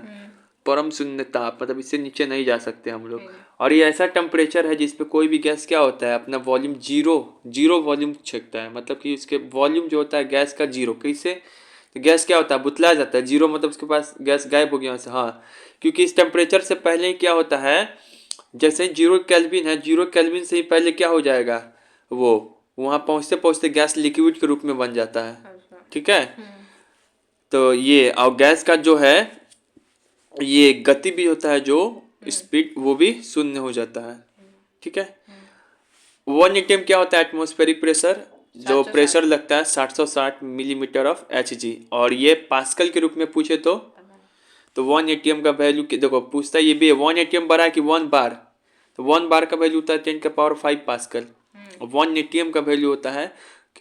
परम शून्य ताप, मतलब इससे नीचे नहीं जा सकते हम लोग। और ये ऐसा टेम्परेचर है जिसपे कोई भी गैस क्या होता है, अपना वॉल्यूम जीरो वॉल्यूम छेकता है। मतलब कि इसके वॉल्यूम जो होता है गैस का जीरो, कैसे, तो गैस क्या होता है बुतला जाता है, जीरो मतलब उसके पास गैस गायब हो गया। हाँ, क्योंकि इस टेम्परेचर से पहले क्या होता है, जैसे जीरो केल्विन है, जीरो केल्विन से ही पहले क्या हो जाएगा, वो वहाँ पहुँचते पहुँचते गैस लिक्विड के रूप में बन जाता है, ठीक है। तो ये और गैस का जो है ये गति भी होता है, जो स्पीड, वो भी शून्य हो जाता है, ठीक है। 1 atm क्या होता है, एटमॉस्फेरिक प्रेशर, जो प्रेशर लगता है 760 मिलीमीटर ऑफ Hg। और ये पास्कल के रूप में पूछे तो 1 atm का वैल्यू देखो पूछता है, ये भी 1 atm बड़ा है कि 1 बार, तो 1 बार का वैल्यू होता है 10⁵ पास्कल। 1 atm का वैल्यू होता है,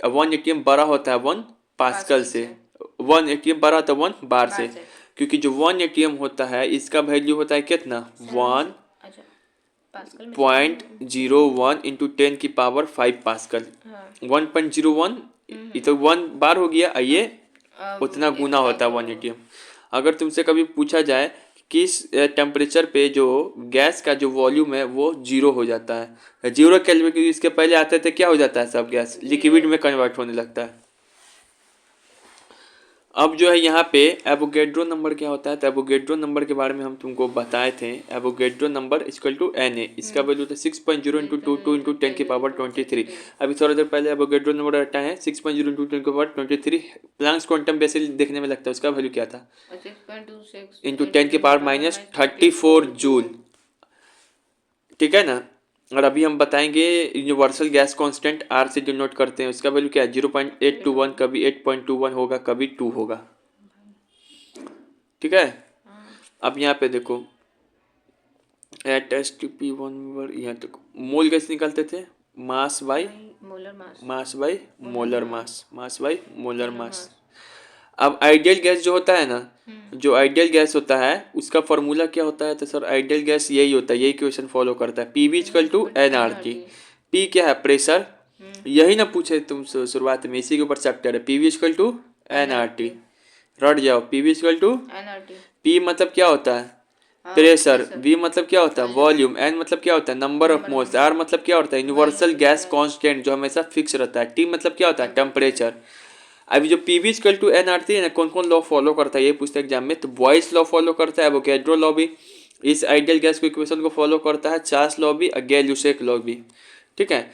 1 atm बड़ा होता है 1 पास्कल से, 1 atm बड़ा होता है 1 बार से, क्योंकि जो 1 atm होता है इसका वैल्यू होता है कितना, 1.01 इंटू 10⁵ पास्कल। 1.01 ये तो 1 बार हो गया, ये उतना गुना होता है 1 atm। अगर तुमसे कभी पूछा जाए किस टेम्परेचर पे जो गैस का जो वॉल्यूम है वो जीरो हो जाता है, जीरो केल्विन, क्योंकि इसके पहले आते थे क्या हो जाता है, सब गैस लिक्विड में कन्वर्ट होने लगता है। अब जो है यहाँ पे एवोगैड्रो नंबर क्या होता है, तो एवोगैड्रो नंबर के बारे में हम तुमको बताए थे। Avogadro number equal to Na, इसका वैल्यू था 6.0 इंटू 2 इंटू 10⁻23। अभी थोड़ा देर पहले एवोगैड्रो नंबर हटाए हैं 6.0 इंटू 10⁻23। प्लैंक्स क्वांटम बेसिस देखने में लगता है, उसका वैल्यू क्या था, 6.26 इंटू 10⁻34 जूल। ठीक है ना। और अभी हम बताएंगे यूनिवर्सल गैस कांस्टेंट आर से डिनोट करते हैं, उसका वैल्यू क्या है 0.821, कभी 8.21 होगा, कभी 2 होगा। ठीक है। अब यहाँ पे देखो at S T P one, यहाँ तक मोल कैसे निकालते थे, mass by molar mass, mass by molar mass, mass by molar mass. अब आइडियल गैस जो होता है ना, जो आइडियल गैस होता है उसका फॉर्मूला क्या होता है, तो सर आइडियल गैस यही होता है, यही क्वेश्चन फॉलो करता है, P V equal to n R T. P क्या है, प्रेशर, यही ना पूछे तुम शुरुआत में, इसी के ऊपर चैप्टर है, P V equal to n R T. रट जाओ, P V equal to NRT. P मतलब क्या होता है, प्रेशर, वी मतलब क्या होता है वॉल्यूम, एन मतलब क्या होता है नंबर ऑफ मोल्स, आर मतलब क्या होता है यूनिवर्सल गैस कांस्टेंट जो हमेशा फिक्स रहता है, टी मतलब क्या होता है टेम्परेचर। अभी जो P V equal to n R T है ना, कौन कौन लॉ फॉलो करता है ये पूछते हैं एग्जाम में, तो बॉयस लॉ फॉलो करता है, एवोगैड्रो लॉ भी इस आइडियल गैस को इक्वेशन को फॉलो करता है, चार्ल्स लॉ भी, गैल-ल्यूसेक लॉ भी। ठीक है।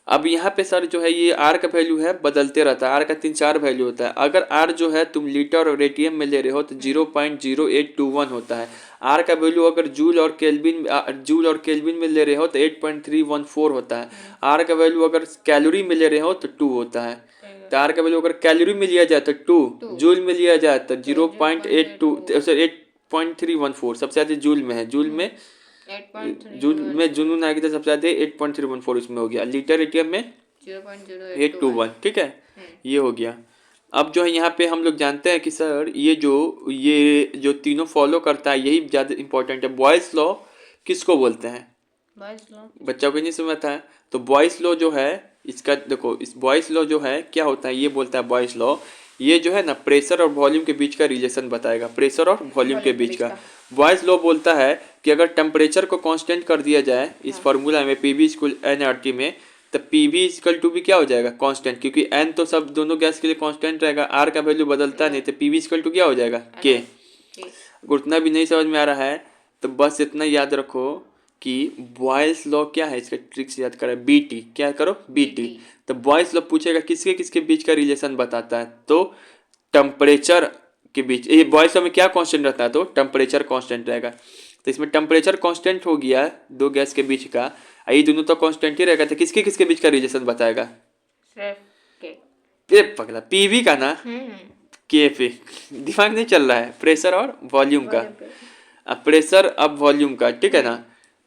अब यहाँ पे सर जो है ये आर का वैल्यू है बदलते रहता है, आर का 3-4 वैल्यू होता है। अगर आर जो है तुम लीटर और रेडियन में ले रहे हो तो 0.0821 होता है। आर का वैल्यू अगर जूल और केल्विन में ले रहे हो तो 8.314 होता है। आर का वैल्यू अगर कैलोरी में ले रहे हो तो 2 होता है। तो आर का वैल्यू अगर कैलोरी में लिया जाए तो 2, जूल में लिया जाए तो 8.314, सबसे ज़्यादा जूल में है, जूल में 8.3 जुनून आएगी तो सबसे ज़्यादा 8.314 इसमें हो गया, लीटर एटीएम में 821। ठीक है, ये हो गया। अब जो है यहाँ पे हम लोग जानते हैं कि सर ये जो तीनों फॉलो करता है यही ज़्यादा इंपॉर्टेंट है। बॉयस लॉ किसको बोलते हैं, बच्चा को नहीं समझता है, तो बॉयस लॉ जो है इसका देखो, इस बॉयस लॉ जो है क्या होता है, ये बोलता है बॉयस लॉ, ये जो है ना प्रेशर और वॉल्यूम के बीच का रिलेशन बताएगा, प्रेशर और वॉल्यूम के बीच का। बॉयस लॉ बोलता है कि अगर टेम्परेचर को कांस्टेंट कर दिया जाए इस फार्मूला में P V equal n R T में, तो पी वी इक्वल टू भी क्या हो जाएगा कांस्टेंट, क्योंकि एन तो सब दोनों गैस के लिए कांस्टेंट रहेगा, आर का वैल्यू बदलता नहीं, तो पी वी इक्वल टू क्या हो जाएगा के। उतना भी नहीं समझ में आ रहा है तो बस इतना याद रखो कि बॉयल्स लॉ क्या है, इसका ट्रिक से याद करा, बी टी, क्या करो बी टी। तो बॉयल्स लॉ पूछेगा किसके किसके बीच का रिलेशन बताता है, तो टेम्परेचर के बीच, ये बॉयल्स लॉ में क्या कांस्टेंट रहता है, तो टेम्परेचर कांस्टेंट रहेगा। तो इसमें टेम्परेचर कांस्टेंट हो गया दो गैस के बीच का, ये दोनों तो कांस्टेंट ही रहेगा, तो किसके किसके बीच का रिलेशन बताएगा, ये पगला पीवी का ना, के पे दिमाग नहीं चल रहा है, प्रेशर और वॉल्यूम का। अब प्रेशर अब वॉल्यूम का, ठीक है ना,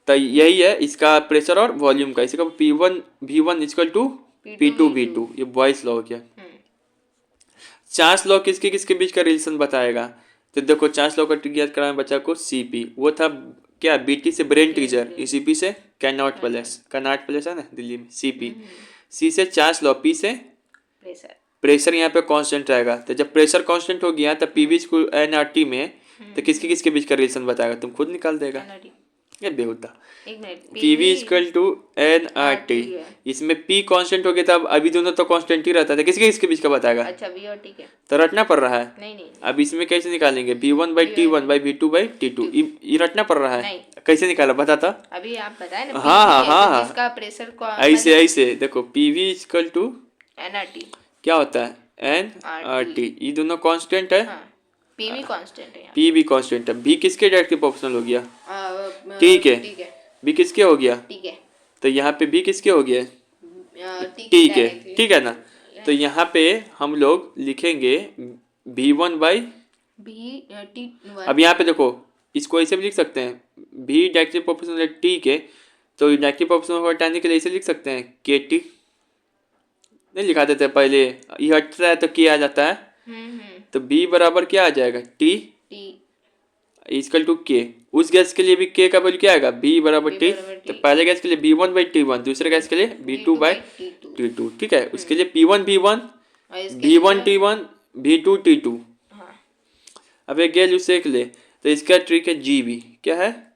तो यही है इसका प्रेशर और वॉल्यूम का, इसका P1 V1 equal to P2 V2, ये बॉयस लॉ हो गया। चार्ल्स लॉ किसके किसके बीच का रिलेशन बताएगा, तो देखो चार्ल्स लॉ का ट्रिक याद कराएं बच्चा को, CP वो था क्या, BT से ब्रेन टीजर, CP से कैनॉट पैलेस है ना दिल्ली में, CP, C से चार्ल्स लॉ, P से प्रेशर यहाँ पे कांस्टेंट रहेगा। तो जब प्रेशर कांस्टेंट हो गया तो पीवी को एनआरटी में, तो किसके किसके बीच का रिलेशन बताएगा, तुम खुद निकाल देगा, ये बेहुदा। पीवी इक्वल टू एनआरटी, इसमें पी कांस्टेंट हो गया था, अभी दोनों तो कांस्टेंट ही रहता था, किसके किसके बीच का बताएगा, अच्छा वी और टी के, तो रटना पड़ रहा है। नहीं अब इसमें कैसे निकालेंगे, V1/T1/V2/T2, ये रटना पड़ रहा है, कैसे निकाला बताता, अभी आप बताए ना, हाँ जिसका प्रेशर को ऐसे देखो, पीवी इक्वल टू एनआरटी क्या होता है एनआरटी, ये दोनों कांस्टेंट है, पीवी कांस्टेंट है, पी कांस्टेंट है, बी किसके डायरेक्टली प्रोपोर्शनल हो गया, ठीक है, बी किसके हो गया, ठीक है, तो यहाँ पे बी किसके हो गया, ठीक है, ठीक है ना। तो यहाँ पे हम लोग लिखेंगे V1/, अब यहाँ पे देखो इसको ऐसे भी लिख सकते हैं, भी डायरेक्टली प्रोपोर्शनल है टी के, तो डायरेक्टली प्रोपोर्शनल को हटाने के लिए ऐसे लिख सकते हैं के टी, नहीं लिखा देते पहले, ये हटता है तो के आ जाता है, तो बी बराबर क्या आ जाएगा टी इक्वल टू के, उस गैस के लिए भी के का वैल्यू क्या आएगा, बी बराबर टी, तो पहले गैस के लिए V1/T1, दूसरे गैस के लिए V2/T2, ठीक है, उसके लिए P1 V1, V1 T1, V2 T2। अब एक गैस उसे ले, तो इसका ट्रिक है जीवी, क्या है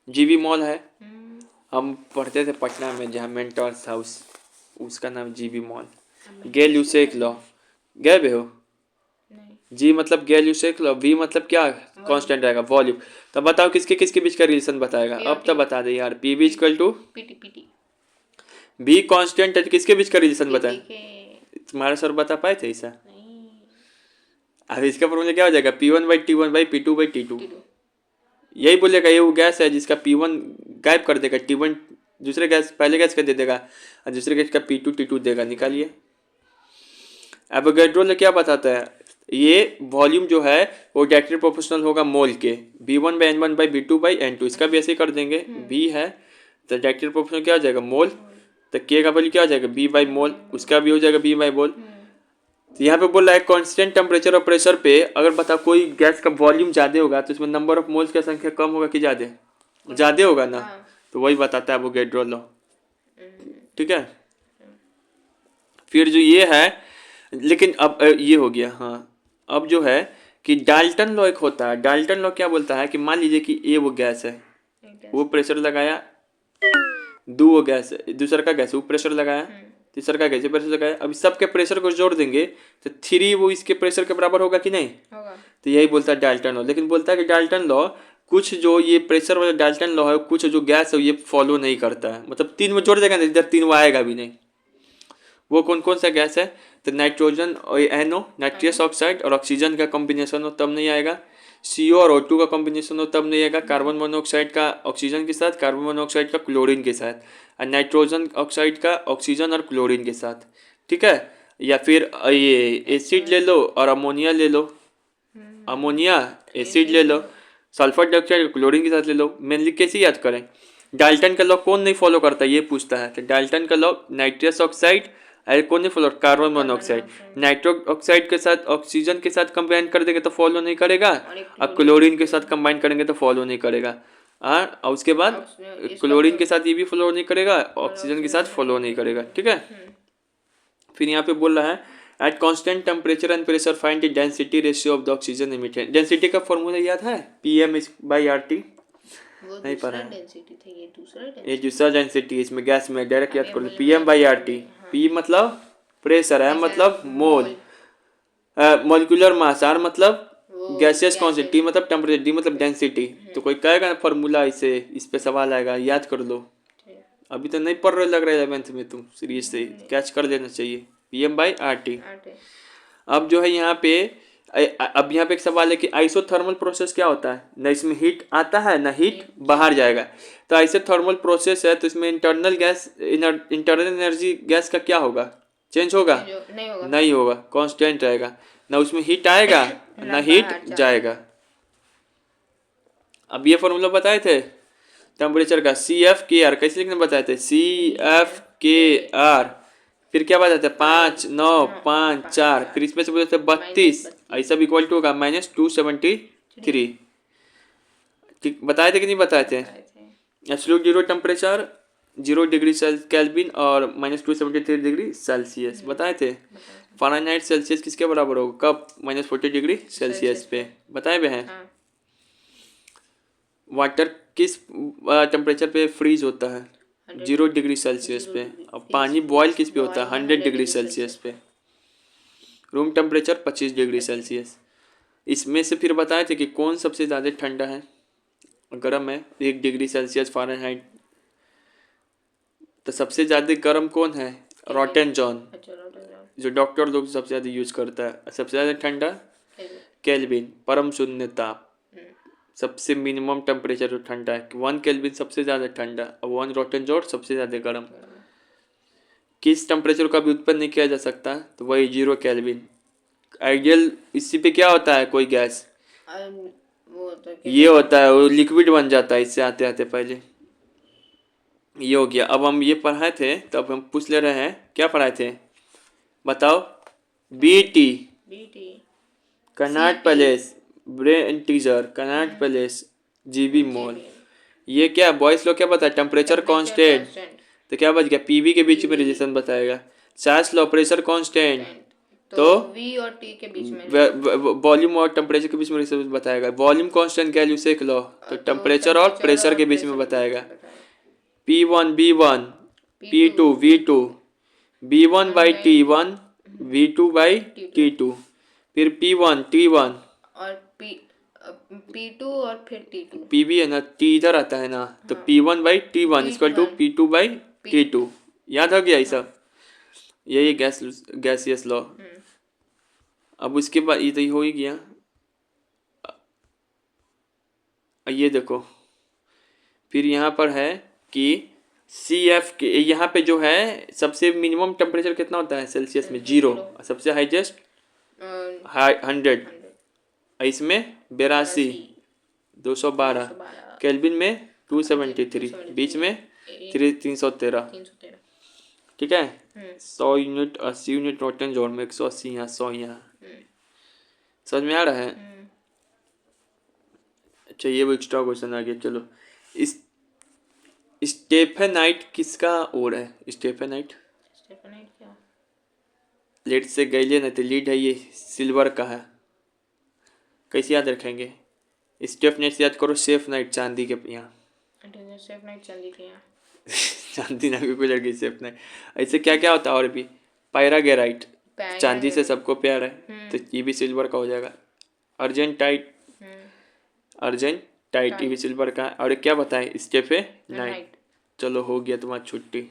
जीवी मॉल है, हम पढ़ते थे पटना में जहाँ मेंटोर्स हाउस, उसका नाम जीवी मॉल। गैल-ल्यूसेक लॉ गए भी हो, जी मतलब गैल-ल्यूसेक लॉ, वी मतलब क्या कांस्टेंट रहेगा वॉल्यूम, तो बताओ किसके किसके बीच का रिलेशन बताएगा, अब तो बता दे यार, P B equal to B constant है, किसके बीच का रिलेशन बताए, तुम्हारे सर बता पाए थे ऐसा, अब इसका फॉर्मूला क्या हो जाएगा, P1/T1/P2/T2, यही बोलेगा ये वो गैस है जिसका P1 गायब कर देगा, T1 दूसरे गैस पहले गैस का दे देगा और दूसरे गैस का P2 T2 देगा। निकालिए। एवोगैड्रो ने क्या बताता है, ये वॉल्यूम जो है वो डायरेक्टली प्रोपोर्शनल होगा मोल के, V1/N1/V2/N2। इसका भी ऐसे ही कर देंगे, V है तो डायरेक्टली प्रोपोर्शनल क्या हो जाएगा मोल, तो K का वैल्यू क्या हो जाएगा B/मोल, उसका भी हो जाएगा B/मोल। तो यहाँ पे बोल रहा है कांस्टेंट टेम्परेचर और प्रेशर पे अगर बता कोई गैस का वॉल्यूम ज़्यादा होगा तो उसमें नंबर ऑफ मोल्स की संख्या कम होगा कि ज़्यादा होगा ना। तो वही बताता है एवोगैड्रो लॉ। ठीक है। फिर जो ये है, लेकिन अब ये हो गया। हाँ, अब जो है कि डाल्टन लॉ एक होता है। डाल्टन लॉ क्या बोलता है कि मान लीजिए कि ये वो गैस है, वो प्रेशर लगाया, वो गैस है, दूसरा का गैस है, वो प्रेशर लगाया, तीसरा का गैस प्रेशर लगाया। अब सबके प्रेशर को जोड़ देंगे तो 3 वो इसके प्रेशर के बराबर होगा कि नहीं होगा। तो यही बोलता है डाल्टन लॉ। लेकिन बोलता है कि डाल्टन लॉ कुछ जो ये प्रेशर वाला डाल्टन लॉ है, कुछ जो गैस है ये फॉलो नहीं करता है। मतलब 3 में जोड़ देगा ना, इधर 3 वो आएगा भी नहीं। वो कौन कौन सा गैस है, तो नाइट्रोजन और NO नाइट्रियस ऑक्साइड और ऑक्सीजन का कॉम्बिनेशन हो तब नहीं आएगा। CO और O2 का कॉम्बिनेशन हो तब नहीं आएगा। कार्बन मोनोऑक्साइड का ऑक्सीजन के साथ, कार्बन मोनोऑक्साइड का क्लोरीन के साथ, और नाइट्रोजन ऑक्साइड का ऑक्सीजन और क्लोरीन के साथ। ठीक है। या फिर ये एसिड ले लो और अमोनिया ले लो, अमोनिया एसिड ले लो, सल्फर डाइऑक्साइड क्लोरीन के साथ ले लो। मेनली कैसे याद करें, डाल्टन का लॉ कौन नहीं फॉलो करता ये पूछता है। तो डाल्टन का लॉ नाइट्रस ऑक्साइड, अरे कौन नहीं फॉलो, कार्बन मोनोऑक्साइड। नाइट्रोक ऑक्साइड के साथ ऑक्सीजन के साथ कंबाइन कर देंगे तो फॉलो नहीं करेगा, और क्लोरीन के साथ कंबाइन करेंगे तो फॉलो नहीं करेगा। और उसके बाद क्लोरीन के साथ ये भी फॉलो नहीं करेगा, ऑक्सीजन के साथ फॉलो नहीं करेगा। ठीक है। फिर यहाँ पे बोल रहा है at constant temperature and pressure find the density ratio of the oxygen emitted. Density का फॉर्मूला याद है, PM/RT। नहीं पता है, डेंसिटी था, ये दूसरा डेंसिटी, इसमें गैस में डायरेक्ट याद कर लो। PM/RT, P मतलब प्रेशर, है मतलब मोल, मॉलिक्यूलर मास, R मतलब गैसियस कॉन्सेंट, T मतलब टेम्परेचर, D मतलब डेंसिटी। तो कोई कहेगा ना फॉर्मूला, इसे इस पे सवाल आएगा, याद कर लो। अभी तो नहीं पढ़ रहे लग रहा है 11th में, तुम सीरीज से कैच कर लेना चाहिए PM/RT। अब जो है यहाँ पे अब यहाँ पे एक सवाल है कि आइसोथर्मल प्रोसेस क्या होता है ना, इसमें हीट आता है ना हीट बाहर जाएगा। तो आइसोथर्मल प्रोसेस है तो इसमें इंटरनल एनर्जी गैस का क्या होगा, चेंज होगा नहीं होगा, कांस्टेंट रहेगा। ना उसमें हीट आएगा ना हीट जाएगा। अब ये फॉर्मूला बताए थे टेम्परेचर का, CF/K/R कैसे लिखने बताए थे, CF/K/R। फिर क्या बताते हैं 5 9 5 4, फिर इसमें से बोलते 32, ऐसा भी इक्वल टू होगा -273। ठीक बताए थे कि नहीं बताए थे। Absolute zero temperature 0 degree kelvin और -273 डिग्री सेल्सियस बताए थे। फ़ारेनहाइट सेल्सियस किसके बराबर होगा, कब, -40 डिग्री सेल्सियस पे बताए हुए हैं। वाटर किस टेम्परेचर पे फ्रीज होता है, 0 डिग्री सेल्सियस पे। और पानी बॉयल किस पे होता है, 100 डिग्री सेल्सियस पे। Room temperature 25 degree Celsius. इसमें से फिर बताए थे कि कौन सबसे ज़्यादा ठंडा है, गर्म है, 1 डिग्री सेल्सियस फ़ारेनहाइट। तो सबसे ज़्यादा गर्म कौन है, रॉटन जॉन, जो डॉक्टर लोग सबसे ज़्यादा यूज़ करता है। सबसे ज़्यादा ठंडा केल्विन, परम शून्य ताप। सबसे मिनिमम टेम्परेचर जो ठंडा है 1 केल्विन सबसे ज़्यादा ठंडा, और 1 रॉटन जॉन सबसे ज़्यादा गर्म। किस टेम्परेचर का भी उत्पन्न नहीं किया जा सकता, तो वही 0 केल्विन। आइडियल इसी पे क्या होता है, कोई गैस ये होता है, वो लिक्विड बन जाता है इससे आते आते पहले। ये हो गया। अब हम ये पढ़ाए थे तो अब हम पूछ ले रहे हैं, क्या पढ़ाए थे बताओ। BT Karnat palace, brain teaser Karnat palace, GB मोल। ये क्या बॉयस लोग क्या बताया, टेम्परेचर कांस्टेंट, तो क्या बच गया, PV के बीच में रिलेशन बताएगा। चार्ल्स लॉ प्रेशर कांस्टेंट, तो V और T के बीच में वॉल्यूम और टेम्परेचर के बीच में रिलेशन बताएगा। वॉल्यूम कांस्टेंट क्या यूसेक लॉ, तो टेम्परेचर और प्रेशर के बीच में बताएगा। P1 B1 P2 V2 B1/T1 V2/T2, फिर P1 T1 और P2 और फिर T2। PV है ना, T इधर आता है ना, तो P1/T1 इक्वल टू P2/T2। याद हो गया ये सब, यही गैसियस लॉ। अब उसके बाद ये तो हो ही गया। ये देखो, फिर यहाँ पर है कि सी एफ के यहाँ पे जो है सबसे मिनिमम टेम्परेचर कितना होता है सेल्सियस में, 0। सबसे हाईएस्ट 100, इसमें 82, 212, केल्विन में 273, बीच में 313, ठीक है। 100 यूनिट, 80 यूनिट न्यूटन जोन में, 180 यहाँ, 100 यहाँ। समझ में आ रहा है? अच्छा, ये वो एक्स्ट्रा क्वेश्चन आ गया। चलो, इस स्टेफेनाइट किसका और है? स्टेफेनाइट क्या? लेड से गैलियन है तो लीड है, ये सिल्वर का है। कैसे याद रखेंगे? स्टेफनाइट से याद करो, सेफ नाइट चांदी के यहाँ। सेफ नाइट चांदी के यहाँ। चांदी ना कोई लड़की सेफ नाइट। ऐसे क्या क्या होता है और भी? पायरागेराइट चांदी से सबको प्यार है, तो ये भी सिल्वर का हो जाएगा। अर्जेंटाइट, अर्जेंटाइट ये भी सिल्वर का है। और क्या बताएं? स्टेफेनाइट। चलो, हो गया तुम्हारी छुट्टी।